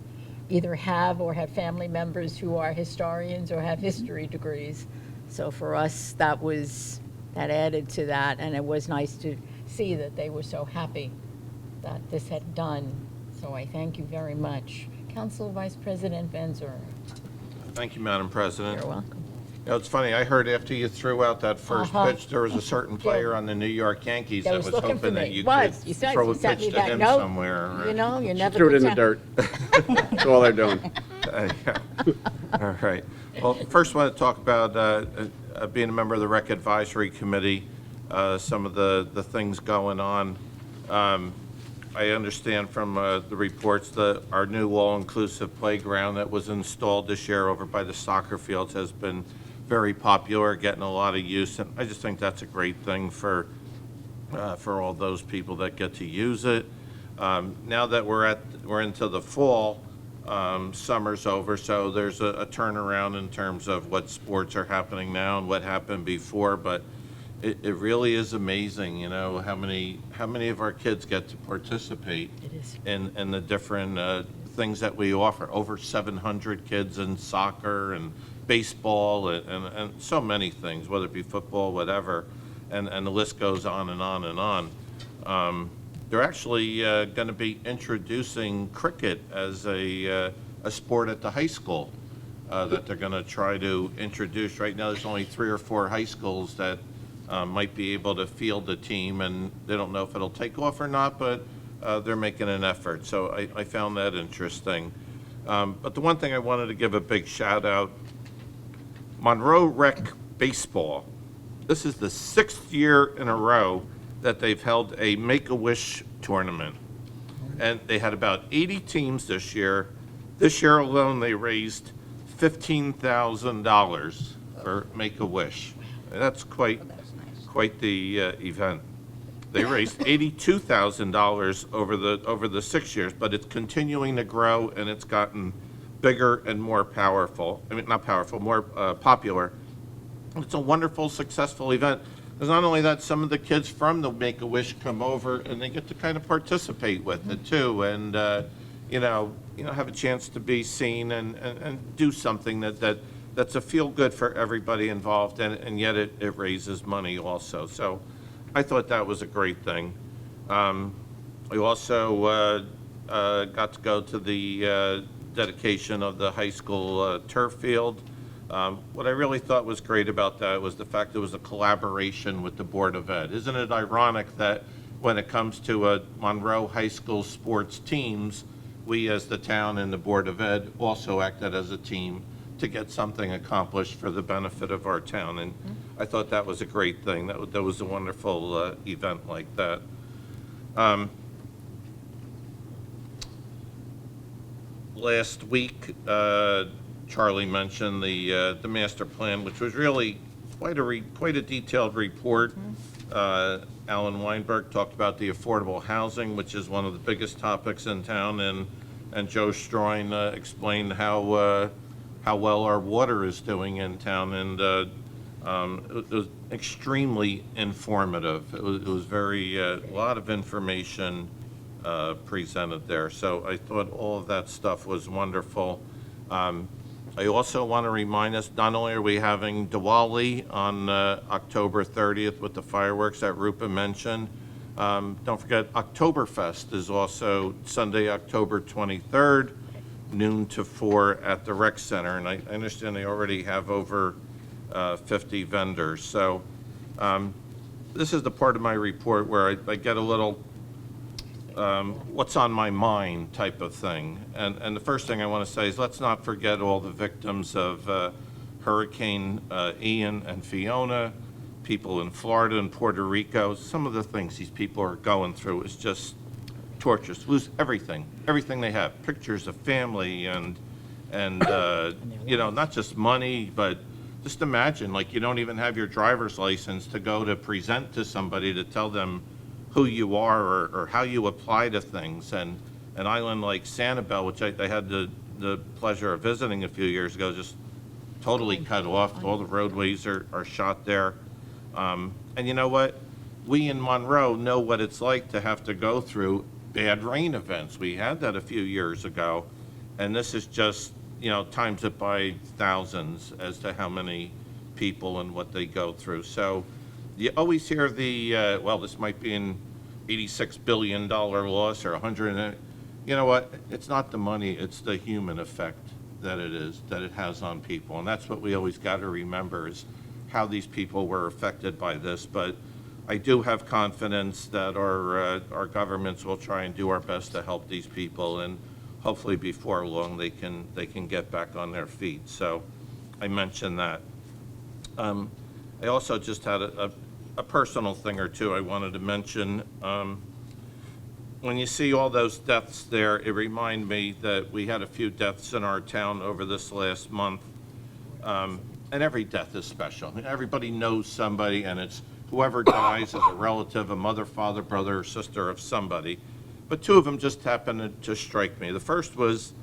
Speaker 2: either have or have family members who are historians or have history degrees. So for us, that added to that, and it was nice to see that they were so happy that this had done. So I thank you very much. Council Vice President Van Zur.
Speaker 11: Thank you, Madam President.
Speaker 2: You're welcome.
Speaker 11: It's funny, I heard after you threw out that first pitch, there was a certain player on the New York Yankees
Speaker 2: That
Speaker 11: that
Speaker 2: was
Speaker 11: was
Speaker 2: looking for
Speaker 11: hoping that
Speaker 2: me.
Speaker 11: you
Speaker 2: Was.
Speaker 11: could
Speaker 2: You said-
Speaker 11: throw
Speaker 2: you
Speaker 11: a
Speaker 2: sent
Speaker 11: pitch
Speaker 2: me
Speaker 11: to
Speaker 2: that
Speaker 11: him
Speaker 2: note.
Speaker 11: somewhere.
Speaker 2: You know, you never
Speaker 7: Threw it in the
Speaker 2: pretend-
Speaker 7: dirt. That's all they're doing.
Speaker 11: Yeah. All right. Well, first I want to talk about being a member of the Rec Advisory Committee, some of the things going on. I understand from the reports that our new all-inclusive playground that was installed this year over by the soccer fields has been very popular, getting a lot of use, and I just think that's a great thing for all those people that get to use it. Now that we're into the fall, summer's over, so there's a turnaround in terms of what sports are happening now and what happened before, but it really is amazing, how many of our kids get to participate in the different things that we offer. Over 700 kids in soccer and baseball and so many things, whether it be football, whatever, and the list goes on and on and on. They're actually going to be introducing cricket as a sport at the high school that they're going to try to introduce. Right now, there's only 3 or 4 high schools that might be able to field a team, and they don't know if it'll take off or not, but they're making an effort. So I found that interesting. But the one thing I wanted to give a big shout out, Monroe Rec Baseball. This is the 6th year in a row that they've held a Make-A-Wish tournament. And they had about 80 teams this year. This year alone, they raised $15,000 for Make-A-Wish. That's quite the event. They raised $82,000 over the 6 years, but it's continuing to grow, and it's gotten bigger and more powerful. I mean, not powerful, more popular. It's a wonderful, successful event. Because not only that, some of the kids from the Make-A-Wish come over, and they get to kind of participate with it too, and have a chance to be seen and do something that's a feel-good for everybody involved, and yet it raises money also. So I thought that was a great thing. We also got to go to the dedication of the high school turf field. What I really thought was great about that was the fact it was a collaboration with the Board of Ed. Isn't it ironic that when it comes to Monroe High School sports teams, we as the town and the Board of Ed also acted as a team to get something accomplished for the benefit of our town. And I thought that was a great thing. That was a wonderful event like that. Last week, Charlie mentioned the master plan, which was really quite a detailed report. Alan Weinberg talked about the affordable housing, which is one of the biggest topics in town, and Joe Stroin explained how well our water is doing in town, and it was extremely informative. It was very a lot of information presented there. So I thought all of that stuff was wonderful. I also want to remind us, not only are we having Diwali on October 30th with the fireworks that Rupa mentioned, don't forget Oktoberfest is also Sunday, October 23rd, noon to 4 at the Rec Center. And I understand they already have over 50 vendors. So this is the part of my report where I get a little what's on my mind type of thing. And the first thing I want to say is let's not forget all the victims of Hurricane Ian and Fiona, people in Florida and Puerto Rico. Some of the things these people are going through is just torturous. Lose everything they have, pictures of family and you know, not just money, but just imagine, like, you don't even have your driver's license to go to present to somebody to tell them who you are or how you apply to things. And an island like Sanibel, which I had the pleasure of visiting a few years ago, just totally cut off. All the roadways are shot there. And you know what? We in Monroe know what it's like to have to go through bad rain events. We had that a few years ago. And this is just, you know, times it by thousands as to how many people and what they go through. So you always hear the, well, this might be an $86 billion loss or 100. You know what? It's not the money, it's the human effect that it has on people. And that's what we always got to remember is how these people were affected by this. But I do have confidence that our governments will try and do our best to help these people, and hopefully before long they can get back on their feet. So I mentioned that. I also just had a personal thing or two I wanted to mention. When you see all those deaths there, it reminded me that we had a few deaths in our town over this last month. And every death is special. Everybody knows somebody, and it's whoever dies is a relative, a mother, father, brother, or sister of somebody. But two of them just happened to strike me. The first was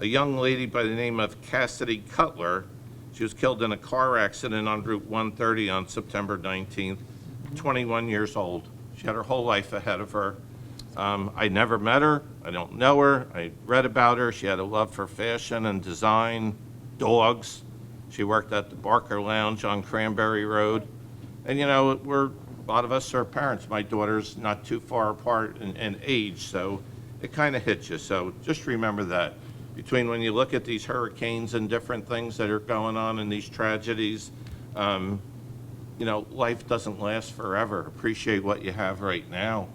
Speaker 11: a young lady by the name of Cassidy Cutler. She was killed in a car accident on Route 130 on September 19th, 21 years old. She had her whole life ahead of her. I never met her. I don't know her. I read about her. She had a love for fashion and design, dogs. She worked at the Barker Lounge on Cranberry Road. And, you know, a lot of us are parents. My daughter's not too far apart in age, so it kind of hits you. So just remember that. Between when you look at these hurricanes and different things that are going on and these tragedies, you know, life doesn't last forever. Appreciate what you have right now.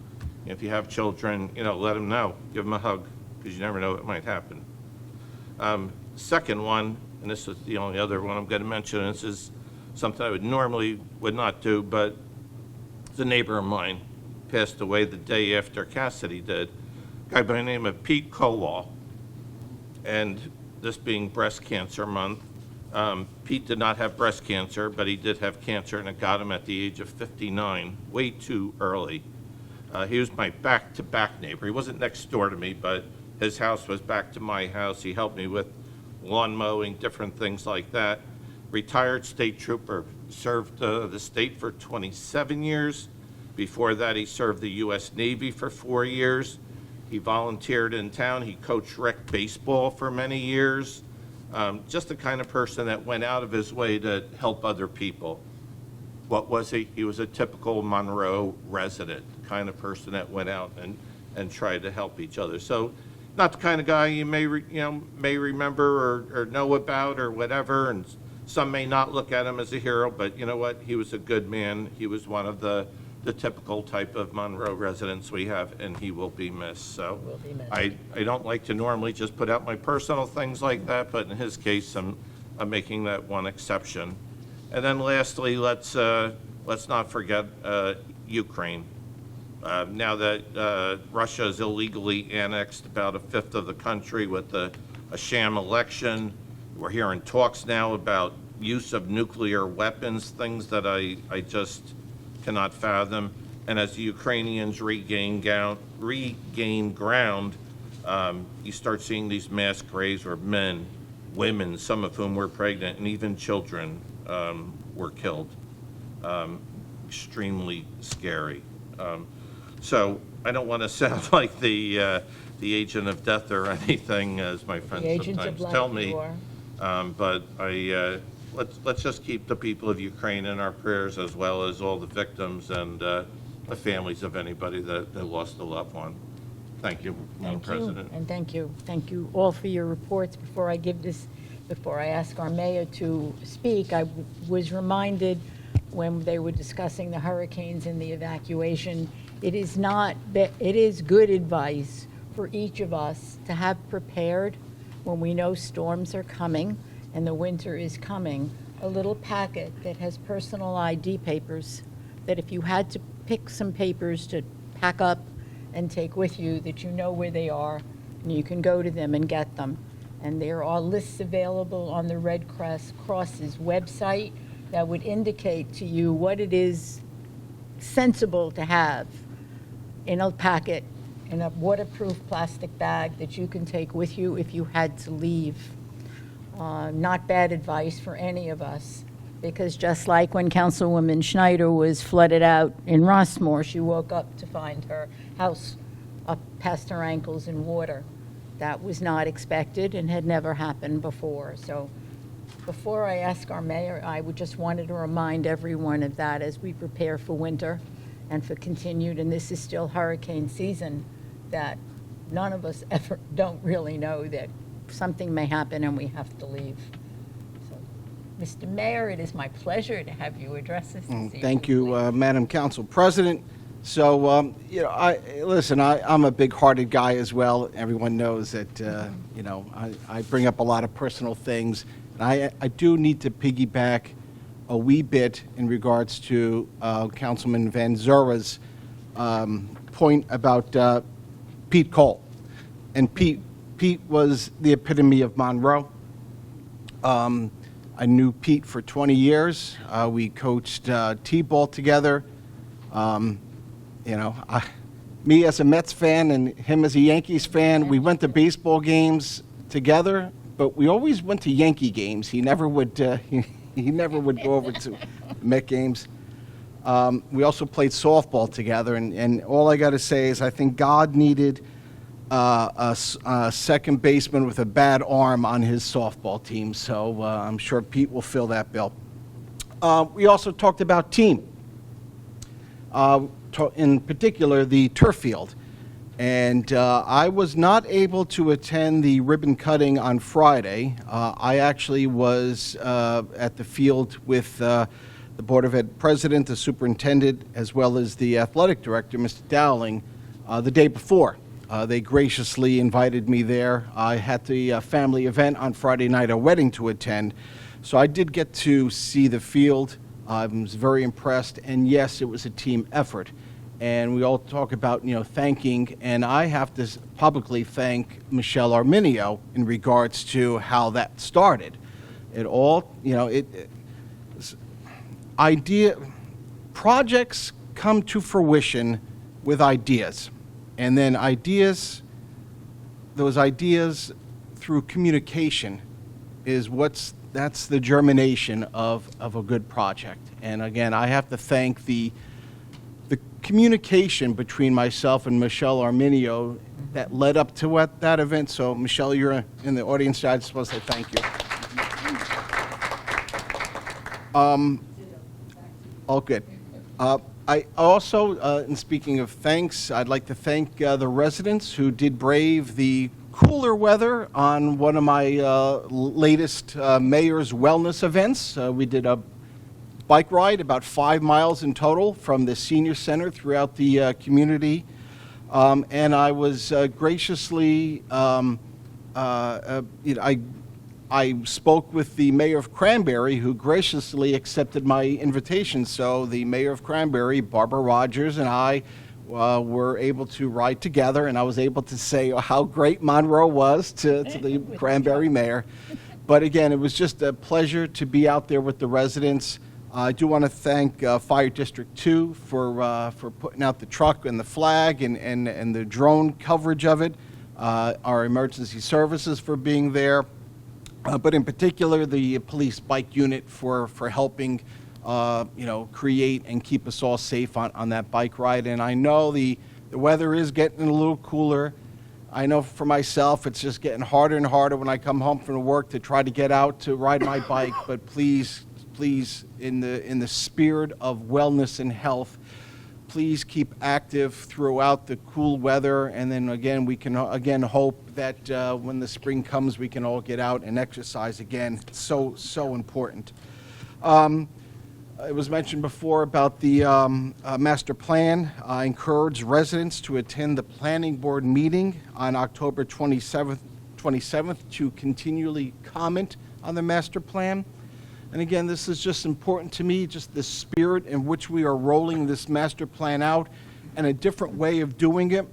Speaker 11: If you have children, you know, let them know. Give them a hug, because you never know what might happen. Second one, and this is the only other one I'm going to mention, this is something I would not do, but the neighbor of mine passed away the day after Cassidy did. A guy by the name of Pete Kowal. And this being breast cancer month, Pete did not have breast cancer, but he did have cancer, and it got him at the age of 59, way too early. He was my back-to-back neighbor. He wasn't next door to me, but his house was back to my house. He helped me with lawn mowing, different things like that. Retired state trooper, served the state for 27 years. Before that, he served the U.S. Navy for 4 years. He volunteered in town. He coached rec baseball for many years. Just the kind of person that went out of his way to help other people. What was he? He was a typical Monroe resident, kind of person that went out and tried to help each other. So not the kind of guy you may remember or know about or whatever, and some may not look at him as a hero, but you know what? He was a good man. He was one of the the typical type of Monroe residents we have, and he will be missed. So
Speaker 2: Will be missed.
Speaker 11: I don't like to normally just put out my personal things like that, but in his case, I'm making that one exception. And then lastly, let's not forget Ukraine. Now that Russia has illegally annexed about a fifth of the country with a sham election, we're hearing talks now about use of nuclear weapons, things that I just cannot fathom. And as the Ukrainians regain ground, you start seeing these mass graves where men, women, some of whom were pregnant, and even children were killed. Extremely scary. So I don't want to sound like the agent of death or anything, as my friends
Speaker 2: agent of
Speaker 11: sometimes
Speaker 2: life
Speaker 11: tell me.
Speaker 2: you are.
Speaker 11: But let's just keep the people of Ukraine in our prayers, as well as all the victims and the families of anybody that lost a loved one. Thank you, Madam President.
Speaker 2: And thank you all for your reports. Before I ask our mayor to speak, I was reminded when they were discussing the hurricanes and the evacuation, it is good advice for each of us to have prepared when we know storms are coming and the winter is coming, a little packet that has personal ID papers, that if you had to pick some papers to pack up and take with you, that you know where they are and you can go to them and get them. And there are lists available on the Red Cross's website that would indicate to you what it is sensible to have in a packet, in a waterproof plastic bag that you can take with you if you had to leave. Not bad advice for any of us, because just like when Councilwoman Schneider was flooded out in Rossmore, she woke up to find her house up past her ankles in water. That was not expected and had never happened before. So before I ask our mayor, I would just wanted to remind everyone of that as we prepare for winter and for continued, and this is still hurricane season, that none of us ever don't really know that something may happen and we have to leave. So, Mr. Mayor, it is my pleasure to have you address us this evening.
Speaker 5: Thank you, Madam Council President. So, I'm a big-hearted guy as well. Everyone knows that, I bring up a lot of personal things. And I do need to piggyback a wee bit in regards to Councilman Van Zura's point about Pete Cole. And Pete was the epitome of Monroe. I knew Pete for 20 years. We coached T-ball together. Me as a Mets fan and him as a Yankees fan, we went to baseball games together, but we always went to Yankee games. He never would he never would go over to Met games. We also played softball together, and all I got to say is I think God needed a second baseman with a bad arm on his softball team, so I'm sure Pete will fill that bill. We also talked about team. In particular, the turf field. And I was not able to attend the ribbon cutting on Friday. I actually was at the field with the Board of Ed president, the superintendent, as well as the athletic director, Mr. Dowling, the day before. They graciously invited me there. I had the family event on Friday night, a wedding to attend. So I did get to see the field. I was very impressed, and yes, it was a team effort. And we all talk about, thanking, and I have to publicly thank Michelle Arminio in regards to how that started. It all, projects come to fruition with ideas, and then those ideas through communication is that's the germination of a good project. And again, I have to thank the communication between myself and Michelle Arminio that led up to that event. So, Michelle, you're in the audience. I just want to say thank you. All good. I also, in speaking of thanks, I'd like to thank the residents who did brave the cooler weather on one of my latest mayor's wellness events. We did a bike ride, about 5 miles in total from the senior center throughout the community. And I was graciously, I spoke with the mayor of Cranberry, who graciously accepted my invitation. So the mayor of Cranberry, Barbara Rogers, and I were able to ride together, and I was able to say how great Monroe was to the Cranberry mayor. But again, it was just a pleasure to be out there with the residents. I do want to thank Fire District 2 for putting out the truck and the flag and the drone coverage of it, our emergency services for being there, but in particular the police bike unit for helping create and keep us all safe on that bike ride. And I know the weather is getting a little cooler. I know for myself it's just getting harder and harder when I come home from work to try to get out to ride my bike, but please, in the spirit of wellness and health, please keep active throughout the cool weather. And then again, we can again hope that when the spring comes, we can all get out and exercise again. It's so important. It was mentioned before about the master plan. I encourage residents to attend the planning board meeting on October 27th to continually comment on the master plan. And again, this is just important to me, just the spirit in which we are rolling this master plan out and a different way of doing it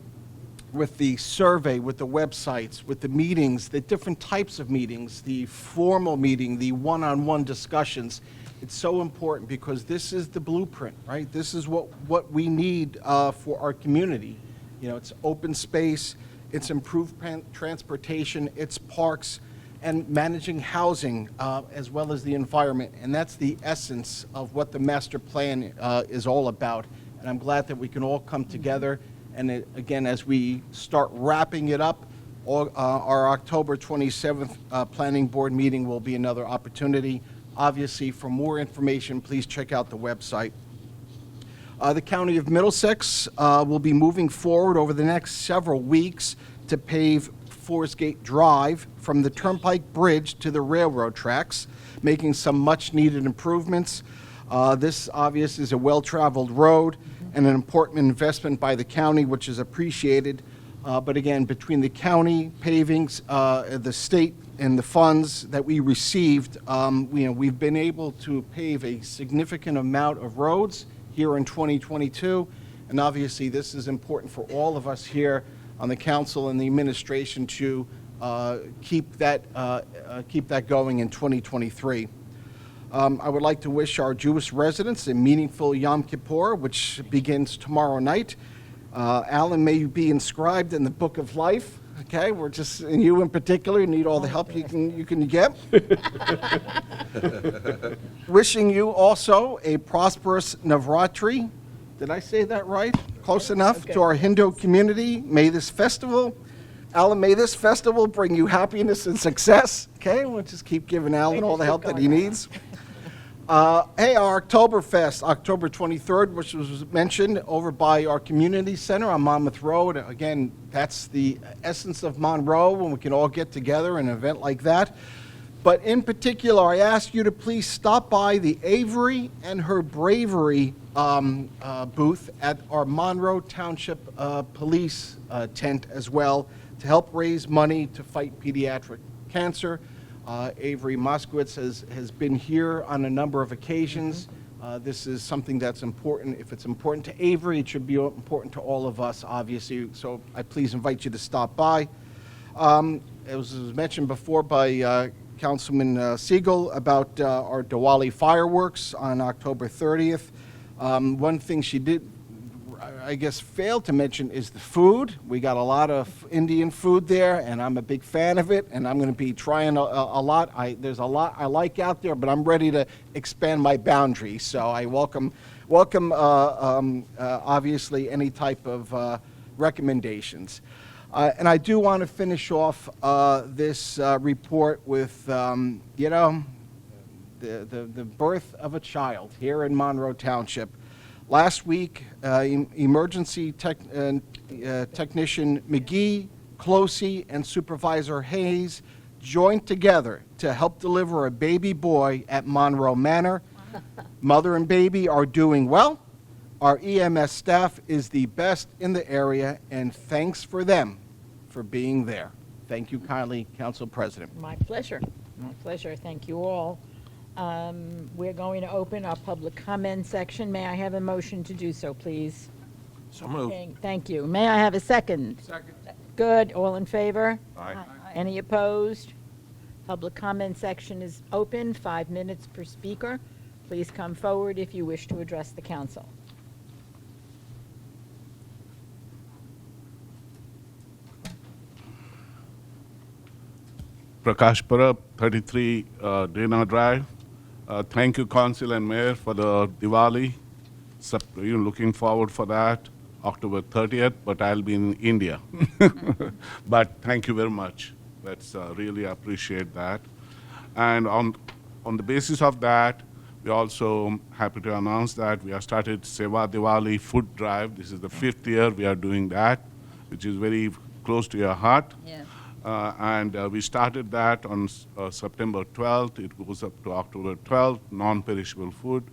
Speaker 5: with the survey, with the websites, with the meetings, the different types of meetings, the formal meeting, the one-on-one discussions. It's so important because this is the blueprint, right? This is what we need for our community. You know, it's open space, it's improved transportation, it's parks, and managing housing as well as the environment. And that's the essence of what the master plan is all about. And I'm glad that we can all come together. And again, as we start wrapping it up, our October 27th planning board meeting will be another opportunity. Obviously, for more information, please check out the website. The County of Middlesex will be moving forward over the next several weeks to pave Forest Gate Drive from the Turnpike Bridge to the railroad tracks, making some much-needed improvements. This, obviously, is a well-traveled road and an important investment by the county, which is appreciated. But again, between the county pavings, the state, and the funds that we received, we've been able to pave a significant amount of roads here in 2022. And obviously, this is important for all of us here on the council and the administration to keep that going in 2023. I would like to wish our Jewish residents a meaningful Yom Kippur, which begins tomorrow night. Alan, may you be inscribed in the Book of Life. Okay, we're just, and you in particular, need all the help you can get. Wishing you also a prosperous Navratri. Did I say that right? Close enough. Okay. To our Hindu community, may this festival bring you happiness and success. Okay, we'll just keep giving Alan all the help that he needs. Hey, our Oktoberfest, October 23rd, which was mentioned over by our community center on Monmouth Road. Again, that's the essence of Monroe, when we can all get together in an event like that. But in particular, I ask you to please stop by the Avery and Her Bravery booth at our Monroe Township Police tent as well, to help raise money to fight pediatric cancer. Avery Moskowitz has been here on a number of occasions. This is something that's important. If it's important to Avery, it should be important to all of us, obviously. So I please invite you to stop by. It was mentioned before by Councilman Siegel about our Diwali fireworks on October 30th. One thing she did, I guess, failed to mention is the food. We got a lot of Indian food there, and I'm a big fan of it, and I'm going to be trying a lot. There's a lot I like out there, but I'm ready to expand my boundaries. So I welcome obviously any type of recommendations. And I do want to finish off this report with, the birth of a child here in Monroe Township. Last week, emergency technician McGee, Closey, and Supervisor Hayes joined together to help deliver a baby boy at Monroe Manor.
Speaker 14: Mother and baby are doing well. Our EMS staff is the best in the area, and thanks for them for being there. Thank you kindly, Council President.
Speaker 2: My pleasure. My pleasure. Thank you all. We're going to open our public comment section. May I have a motion to do so, please?
Speaker 11: So moved.
Speaker 2: Thank you. May I have a second?
Speaker 4: Second.
Speaker 2: Good. All in favor?
Speaker 11: Aye.
Speaker 2: Any opposed? Public comment section is open, 5 minutes per speaker. Please come forward if you wish to address the council.
Speaker 9: Prakash Parab, 33 Dana Drive. Thank you, Council and Mayor, for the Diwali. Looking forward for that, October 30th, but I'll be in India. But thank you very much. That's really appreciate that. And on the basis of that, we're also happy to announce that we have started Seva Diwali Food Drive. This is the 5th year we are doing that, which is very close to your heart.
Speaker 13: Yeah.
Speaker 9: And we started that on September 12th. It goes up to October 12th, non-perishable food.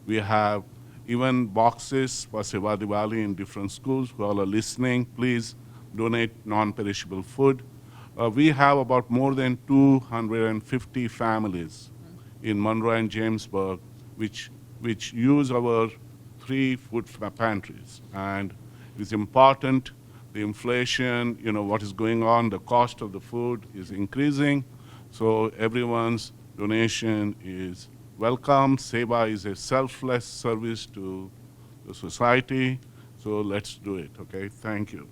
Speaker 9: We have even boxes for Seva Diwali in different schools. Who all are listening, please donate non-perishable food. We have about more than 250 families in Monroe and Jamesburg which use our 3 food pantries. And it's important. The inflation, what is going on, the cost of the food is increasing, so everyone's donation is welcome. Seva is a selfless service to the society, so let's do it, okay? Thank you.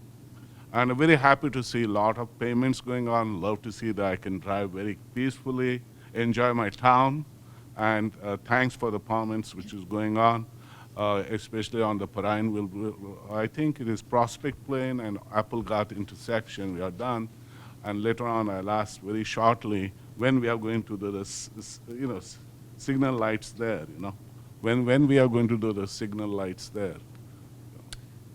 Speaker 9: And I'm very happy to see a lot of payments going on. Love to see that I can drive very peacefully, enjoy my town, and thanks for the payments which is going on. Especially on the Parineville, I think it is Prospect Plain and Applegarth intersection, we are done. And later on, I'll ask very shortly when we are going to do the, signal lights there, when we are going to do the signal lights there.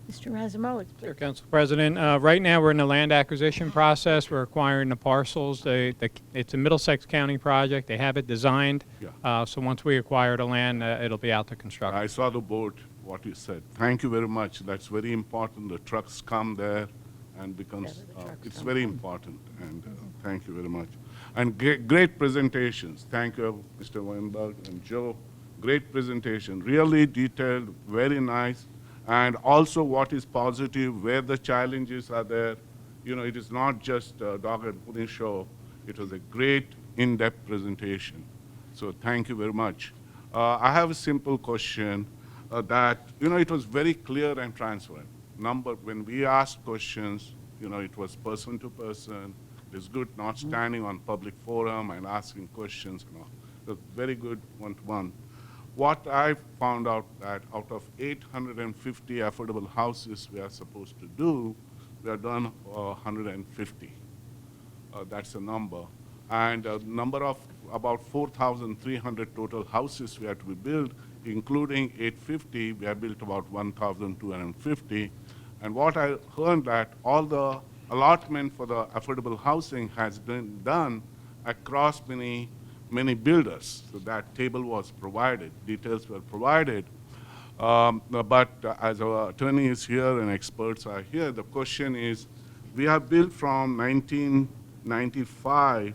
Speaker 2: Mr. Razumowitz, please.
Speaker 8: Sure, Council President. Right now, we're in the land acquisition process. We're acquiring the parcels. It's a Middlesex County project. They have it designed.
Speaker 9: Yeah.
Speaker 8: So once we acquire the land, it'll be out to construct.
Speaker 9: I saw the board, what you said. Thank you very much. That's very important. The trucks come there and becomes, it's very important. And thank you very much. And great presentations. Thank you, Mr. Weinberg and Joe. Great presentation. Really detailed, very nice. And also what is positive, where the challenges are there. It is not just a dog and pony show. It was a great in-depth presentation. So thank you very much. I have a simple question that, it was very clear and transparent. When we asked questions, it was person to person. It's good not standing on public forum and asking questions. It was very good one-to-one. What I found out that out of 850 affordable houses we are supposed to do, we have done 150. That's the number. And a number of about 4,300 total houses we have to be built, including 850, we have built about 1,250. And what I heard that all the allotment for the affordable housing has been done across many builders. So that table was provided, details were provided. But as our attorney is here and experts are here, the question is, we have built from 1995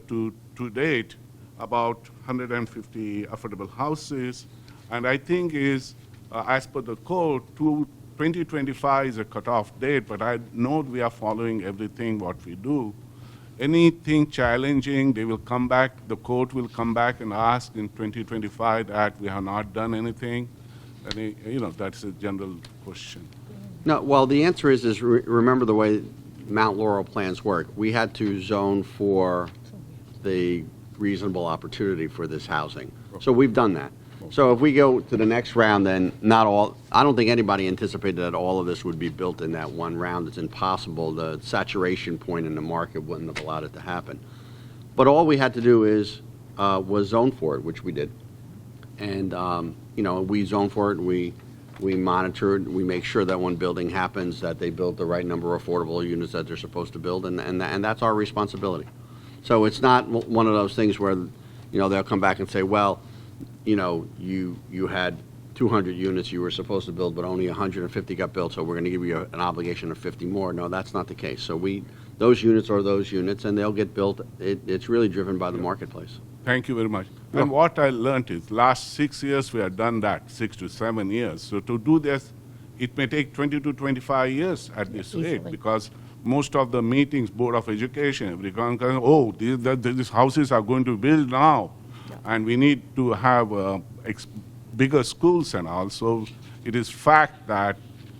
Speaker 9: to date about 150 affordable houses. And I think is, as per the code, 2025 is a cutoff date, but I know we are following everything what we do. Anything challenging, they will come back, the court will come back and ask in 2025 that we have not done anything. That's a general question.
Speaker 7: No, well, the answer is remember the way Mount Laurel plans work. We had to zone for the reasonable opportunity for this housing. So we've done that. So if we go to the next round, then I don't think anybody anticipated that all of this would be built in that one round. It's impossible. The saturation point in the market wouldn't have allowed it to happen. But all we had to do was zone for it, which we did. And, we zone for it, we monitor it, we make sure that when building happens, that they build the right number of affordable units that they're supposed to build, and that's our responsibility. So it's not one of those things where, they'll come back and say, well, you know, you had 200 units you were supposed to build, but only 150 got built, so we're going to give you an obligation of 50 more. No, that's not the case. So those units are those units, and they'll get built. It's really driven by the marketplace.
Speaker 9: Thank you very much. And what I learned is last 6 years we have done that, 6 to 7 years. So to do this, it may take 20 to 25 years at this rate,
Speaker 2: Easily.
Speaker 9: because most of the meetings, Board of Education, everyone goes, oh, these houses are going to build now, and we need to have bigger schools and all. So it is fact that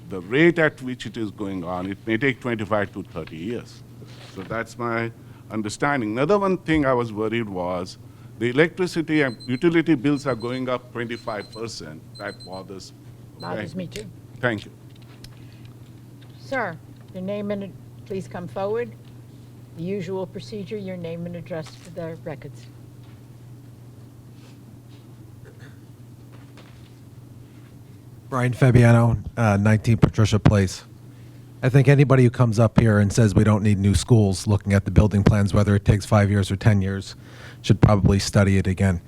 Speaker 9: the rate at which it is going on, it may take 25 to 30 years. So that's my understanding. Another one thing I was worried was the electricity and utility bills are going up 25%. That bothers
Speaker 2: Me too.
Speaker 9: Thank you.
Speaker 2: Sir, your name and, please come forward. The usual procedure, your name and address for the records.
Speaker 15: Brian Fabiano, 19 Patricia Place. I think anybody who comes up here and says we don't need new schools, looking at the building plans, whether it takes 5 years or 10 years, should probably study it again.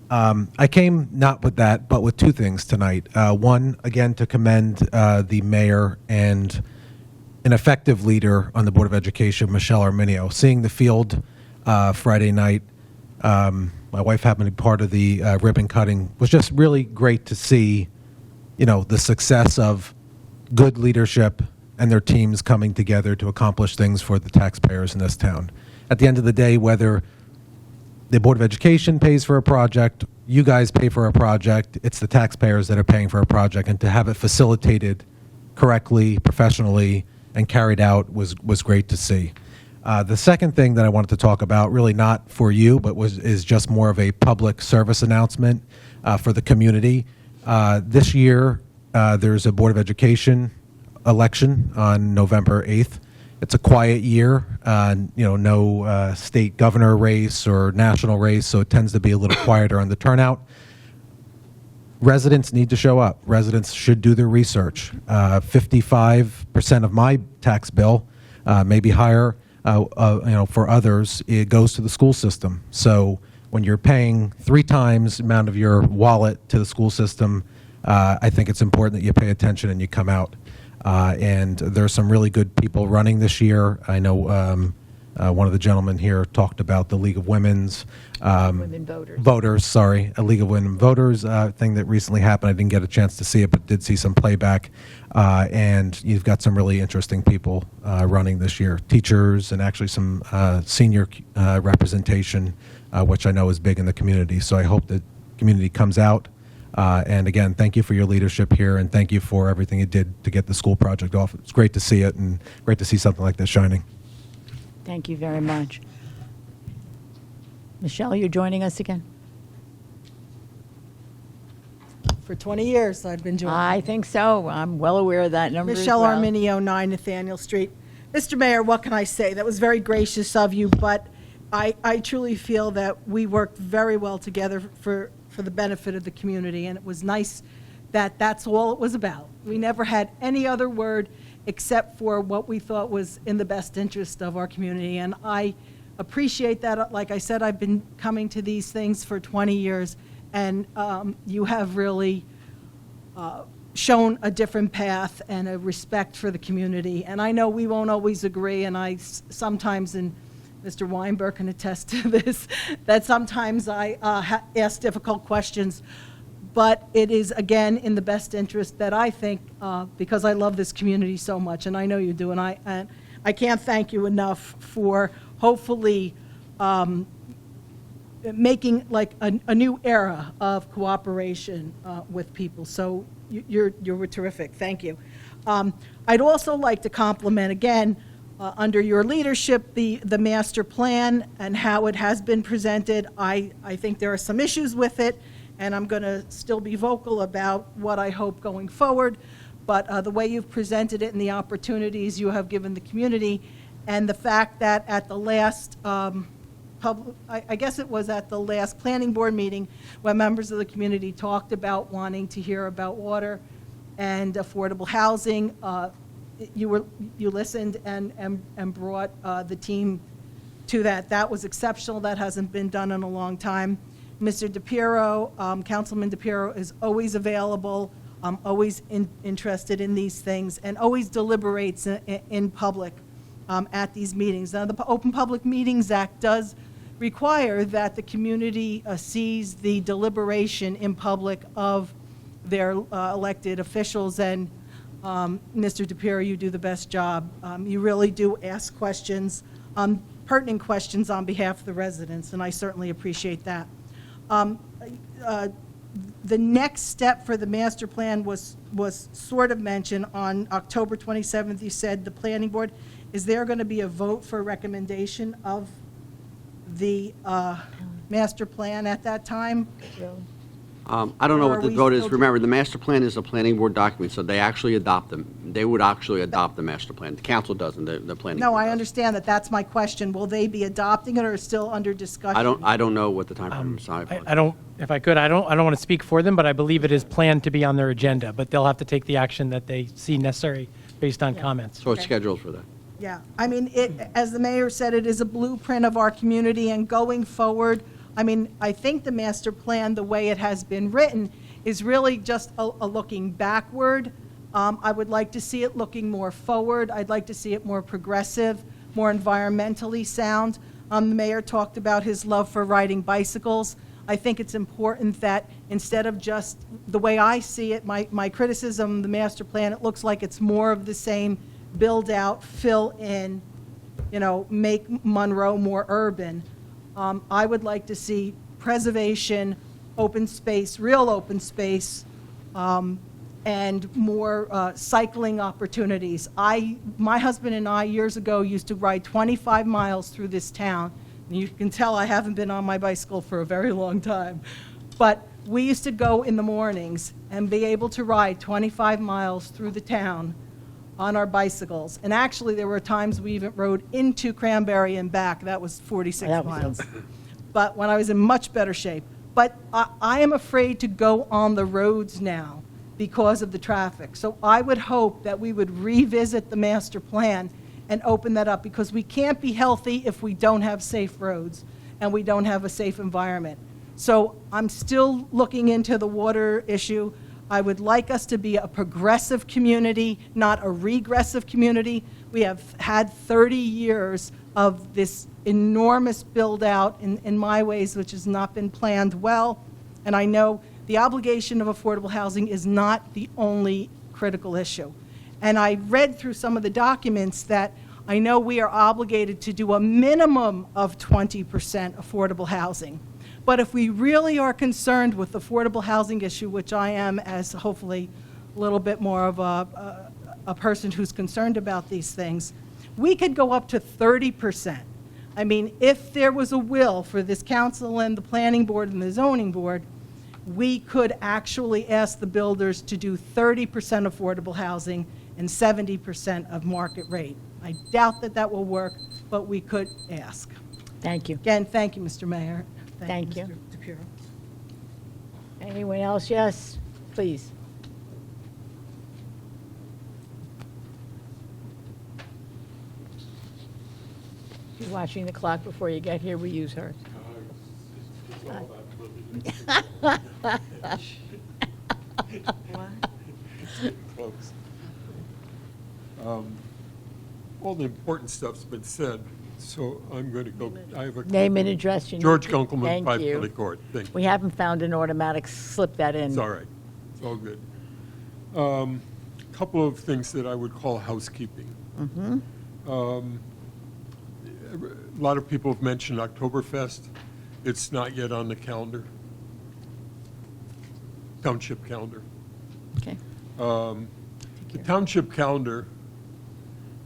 Speaker 15: I came not with that, but with two things tonight. One, again, to commend the mayor and an effective leader on the Board of Education, Michelle Arminio. Seeing the field Friday night, my wife happened to be part of the ribbon cutting, was just really great to see, you know, the success of good leadership and their teams coming together to accomplish things for the taxpayers in this town. At the end of the day, whether the Board of Education pays for a project, you guys pay for a project, it's the taxpayers that are paying for a project, and to have it facilitated correctly, professionally, and carried out was great to see. The second thing that I wanted to talk about, really not for you, but is just more of a public service announcement for the community. This year, there's a Board of Education election on November 8th. It's a quiet year, no state governor race or national race, so it tends to be a little quieter on the turnout. Residents need to show up. Residents should do their research. 55% of my tax bill, maybe higher, for others, it goes to the school system. So when you're paying 3 times the amount of your wallet to the school system, I think it's important that you pay attention and you come out. And there are some really good people running this year. I know one of the gentlemen here talked about the League of Women's
Speaker 2: Women voters.
Speaker 15: A League of Women Voters thing that recently happened. I didn't get a chance to see it, but did see some playback. And you've got some really interesting people running this year. Teachers and actually some senior representation, which I know is big in the community. So I hope the community comes out. And again, thank you for your leadership here, and thank you for everything you did to get the school project off. It's great to see it, and great to see something like this shining.
Speaker 2: Thank you very much. Michelle, you're joining us again?
Speaker 6: For 20 years, I've been joining.
Speaker 2: I think so. I'm well aware of that number as
Speaker 6: Michelle
Speaker 2: well.
Speaker 6: Arminio, 9 Nathaniel Street. Mr. Mayor, what can I say? That was very gracious of you, but I truly feel that we worked very well together for the benefit of the community, and it was nice that that's all it was about. We never had any other word except for what we thought was in the best interest of our community, and I appreciate that. Like I said, I've been coming to these things for 20 years, and you have really shown a different path and a respect for the community. And I know we won't always agree, and I sometimes, and Mr. Weinberg can attest to this, that sometimes I ask difficult questions, but it is, again, in the best interest that I think, because I love this community so much, and I know you do, and I can't thank you enough for hopefully making like a new era of cooperation with people. So you were terrific. Thank you. I'd also like to compliment again, under your leadership, the master plan and how it has been presented. I think there are some issues with it, and I'm going to still be vocal about what I hope going forward. But the way you've presented it and the opportunities you have given the community, and the fact that at the last I guess it was at the last planning board meeting when members of the community talked about wanting to hear about water and affordable housing, you listened and brought the team to that. That was exceptional. That hasn't been done in a long time. Mr. DePiero, Councilman DePiero is always available, always interested in these things, and always deliberates in public at these meetings. Now, the Open Public Meetings Act does require that the community sees the deliberation in public of their elected officials, and Mr. DePiero, you do the best job. You really do ask questions, pertinent questions on behalf of the residents, and I certainly appreciate that. The next step for the master plan was sort of mentioned on October 27th. You said the planning board, is there going to be a vote for recommendation of the master plan at that time?
Speaker 7: I don't know
Speaker 6: Or
Speaker 7: what
Speaker 6: are
Speaker 7: the
Speaker 6: we
Speaker 7: vote is.
Speaker 6: still
Speaker 7: Remember, the master plan is a planning board document, so they actually adopt them. They would actually adopt the master plan. The council doesn't, the planning
Speaker 6: No,
Speaker 7: board
Speaker 6: I
Speaker 7: does.
Speaker 6: understand that. That's my question. Will they be adopting it or still under discussion?
Speaker 7: I don't know what the time frame is. I apologize.
Speaker 3: I don't, if I could, I don't want to speak for them, but I believe it is planned to be on their agenda, but they'll have to take the action that they see necessary based on comments.
Speaker 7: So it's scheduled for that.
Speaker 6: Yeah, I mean, as the mayor said, it is a blueprint of our community, and going forward, I mean, I think the master plan, the way it has been written, is really just a looking backward. I would like to see it looking more forward. I'd like to see it more progressive, more environmentally sound. The mayor talked about his love for riding bicycles. I think it's important that instead of just, the way I see it, my criticism, the master plan, it looks like it's more of the same, build out, fill in, make Monroe more urban. I would like to see preservation, open space, real open space, and more cycling opportunities. My husband and I, years ago, used to ride 25 miles through this town. And you can tell I haven't been on my bicycle for a very long time. But we used to go in the mornings and be able to ride 25 miles through the town on our bicycles. And actually, there were times we even rode into Cranberry and back. That was 46 miles. But when I was in much better shape. But I am afraid to go on the roads now because of the traffic. So I would hope that we would revisit the master plan and open that up, because we can't be healthy if we don't have safe roads and we don't have a safe environment. So I'm still looking into the water issue. I would like us to be a progressive community, not a regressive community. We have had 30 years of this enormous build-out in my ways, which has not been planned well. And I know the obligation of affordable housing is not the only critical issue. And I read through some of the documents that I know we are obligated to do a minimum of 20% affordable housing. But if we really are concerned with the affordable housing issue, which I am, as hopefully a little bit more of a person who's concerned about these things, we could go up to 30%. I mean, if there was a will for this council and the planning board and the zoning board, we could actually ask the builders to do 30% affordable housing and 70% of market rate. I doubt that that will work, but we could ask.
Speaker 2: Thank you.
Speaker 6: Again, thank you, Mr. Mayor.
Speaker 2: Thank you.
Speaker 6: Mr. DePiero.
Speaker 2: Anyone else? Yes, please. You're watching the clock before you get here, we use hers.
Speaker 10: All the important stuff's been said, so I'm going to go, I have a...
Speaker 2: Name and address. You need
Speaker 10: George
Speaker 2: to-
Speaker 10: Kunkelman,
Speaker 2: Thank
Speaker 10: 5
Speaker 2: you.
Speaker 10: Kelly Court. Thank you.
Speaker 2: We haven't found an automatic, slip that in.
Speaker 10: It's all right. It's all good. Couple of things that I would call housekeeping. A lot of people have mentioned Oktoberfest. It's not yet on the calendar, township calendar.
Speaker 2: Okay.
Speaker 10: The township calendar,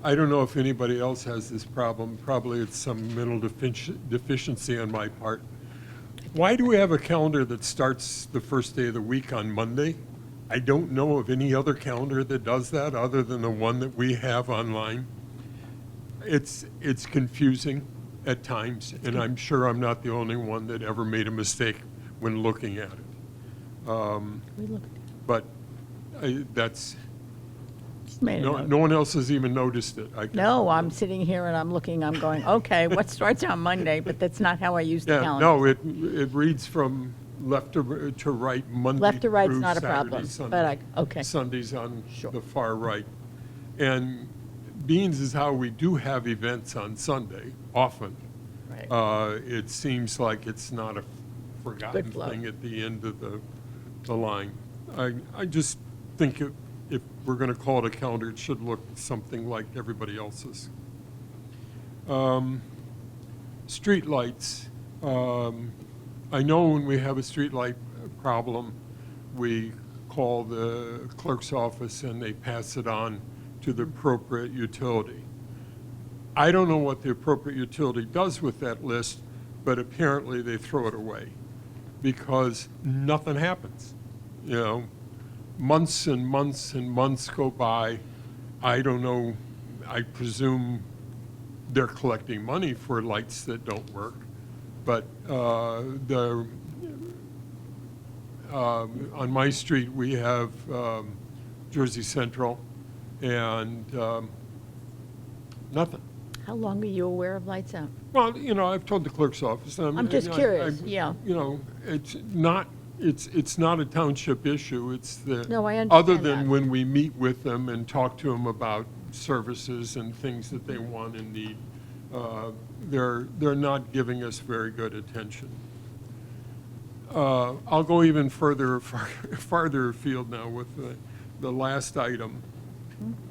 Speaker 10: I don't know if anybody else has this problem. Probably it's some mental deficiency on my part. Why do we have a calendar that starts the first day of the week on Monday? I don't know of any other calendar that does that other than the one that we have online. It's confusing at times, and I'm sure I'm not the only one that ever made a mistake when looking at it. But that's
Speaker 2: Made a note.
Speaker 10: No one else has even noticed it. I guess.
Speaker 2: No, I'm sitting here and I'm looking, I'm going, okay, what starts on Monday? But that's not how I use the
Speaker 10: Yeah,
Speaker 2: calendar.
Speaker 10: no, it reads from left to right, Monday
Speaker 2: Left to right's
Speaker 10: through
Speaker 2: not a
Speaker 10: Saturday,
Speaker 2: problem,
Speaker 10: Sunday.
Speaker 2: but okay.
Speaker 10: Sundays on
Speaker 2: Sure.
Speaker 10: the far right. And Beans is how we do have events on Sunday, often.
Speaker 2: Right.
Speaker 10: It seems like it's not a forgotten
Speaker 2: Good flow.
Speaker 10: thing at the end of the line. I just think if we're going to call it a calendar, it should look something like everybody else's. Streetlights. I know when we have a streetlight problem, we call the clerk's office and they pass it on to the appropriate utility. I don't know what the appropriate utility does with that list, but apparently they throw it away because nothing happens. You know, months and months and months go by. I don't know, I presume they're collecting money for lights that don't work, but on my street we have Jersey Central and nothing.
Speaker 2: How long are you aware of lights out?
Speaker 10: Well, you know, I've told the clerk's office.
Speaker 2: I'm just curious, yeah.
Speaker 10: You know, it's not a township issue. It's the.
Speaker 2: No, I understand
Speaker 10: Other than
Speaker 2: that.
Speaker 10: when we meet with them and talk to them about services and things that they want and need, they're not giving us very good attention. I'll go even farther afield now with the last item.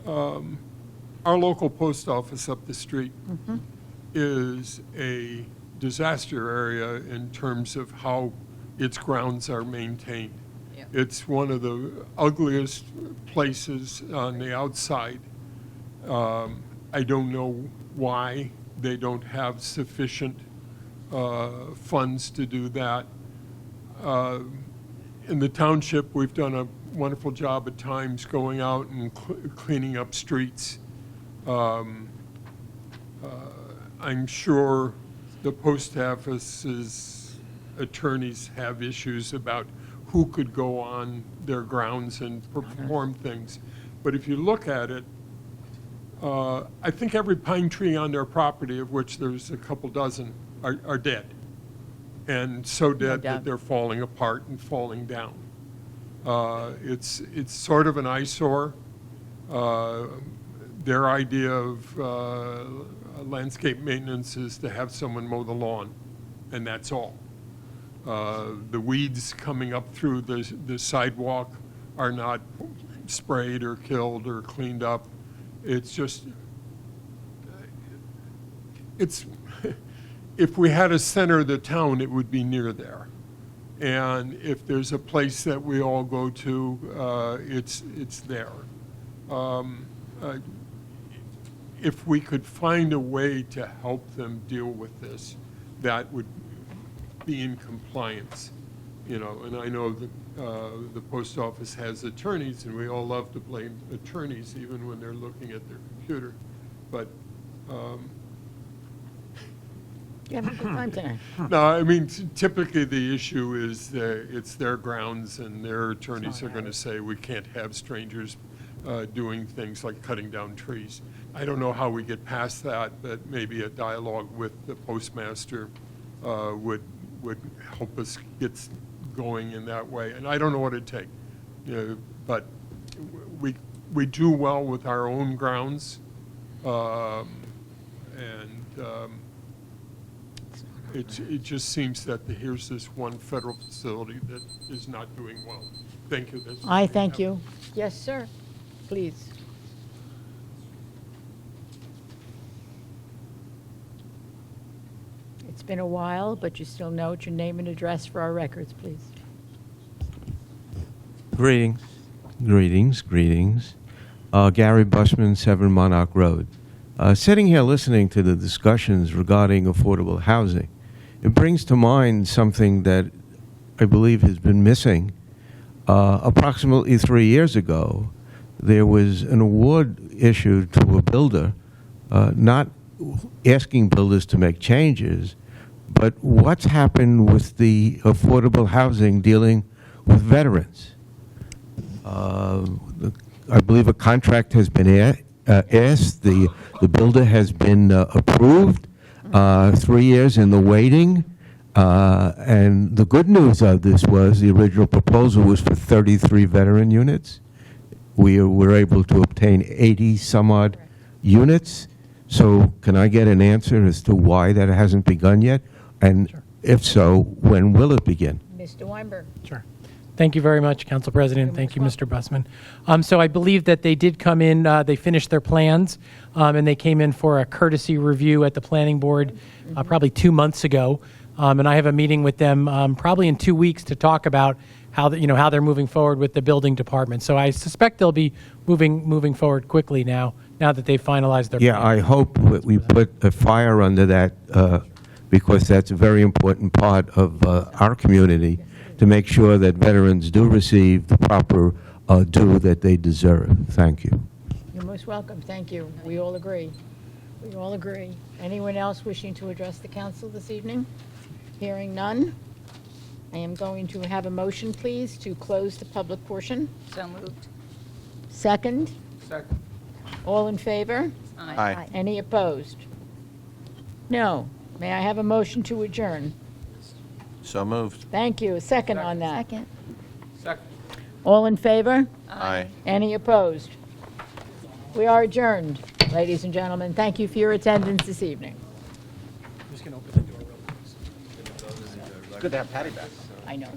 Speaker 10: Our local post office up the street is a disaster area in terms of how its grounds are maintained.
Speaker 2: Yep.
Speaker 10: It's one of the ugliest places on the outside. I don't know why they don't have sufficient funds to do that. In the township, we've done a wonderful job at times going out and cleaning up streets. I'm sure the post office's attorneys have issues about who could go on their grounds and perform things. But if you look at it, I think every pine tree on their property, of which there's a couple dozen, are dead. And so dead that they're falling apart and falling down. It's sort of an eyesore. Their idea of landscape maintenance is to have someone mow the lawn, and that's all. The weeds coming up through the sidewalk are not sprayed or killed or cleaned up. It's just, if we had a center of the town, it would be near there. And if there's a place that we all go to, it's there. If we could find a way to help them deal with this, that would be in compliance, you know. And I know that the post office has attorneys, and we all love to blame attorneys even when they're looking at their computer. But
Speaker 2: You have a good time tonight.
Speaker 10: no, I mean, typically the issue is it's their grounds, and their attorneys are going to say we can't have strangers doing things like cutting down trees. I don't know how we get past that, but maybe a dialogue with the postmaster would help us get going in that way. And I don't know what it'd take, you know, but we do well with our own grounds, it just seems that here's this one federal facility that is not doing well. Thank you. That's
Speaker 2: I thank you. Yes, sir. Please. It's been a while, but you still note your name and address for our records, please.
Speaker 16: Greetings. Gary Bushman, 7 Monarch Road. Sitting here listening to the discussions regarding affordable housing, it brings to mind something that I believe has been missing. Approximately 3 years ago, there was an award issued to a builder, not asking builders to make changes, but what's happened with the affordable housing dealing with veterans. The I believe a contract has been asked. The builder has been approved. 3 years in the waiting. And the good news of this was the original proposal was for 33 veteran units. We were able to obtain 80 some odd units. So can I get an answer as to why that hasn't begun yet? And if so, when will it begin?
Speaker 2: Mr. Weinberg.
Speaker 3: Sure. Thank you very much, Council President. Thank you, Mr. Bussman. So I believe that they did come in, they finished their plans, and they came in for a courtesy review at the Planning Board probably 2 months ago. And I have a meeting with them probably in 2 weeks to talk about how how they're moving forward with the building department. So I suspect they'll be moving forward quickly now that they've finalized their
Speaker 16: Yeah,
Speaker 3: plan.
Speaker 16: I hope that we put a fire under that because that's a very important part of our community to make sure that veterans do receive the proper due that they deserve. Thank you.
Speaker 2: You're most welcome. Thank you. We all agree. We all agree. Anyone else wishing to address the council this evening? Hearing none, I am going to have a motion, please, to close the public portion.
Speaker 13: So moved.
Speaker 2: Second?
Speaker 4: Second.
Speaker 2: All in favor?
Speaker 11: Aye.
Speaker 2: Any opposed? No. May I have a motion to adjourn?
Speaker 11: So moved.
Speaker 2: Thank you. A second on that.
Speaker 12: Second.
Speaker 4: Second.
Speaker 2: All in favor?
Speaker 11: Aye.
Speaker 2: Any opposed? We are adjourned, ladies and gentlemen. Thank you for your attendance this evening.
Speaker 3: I'm just going to open the door real quick.
Speaker 7: Good to have Patty back.
Speaker 2: I know.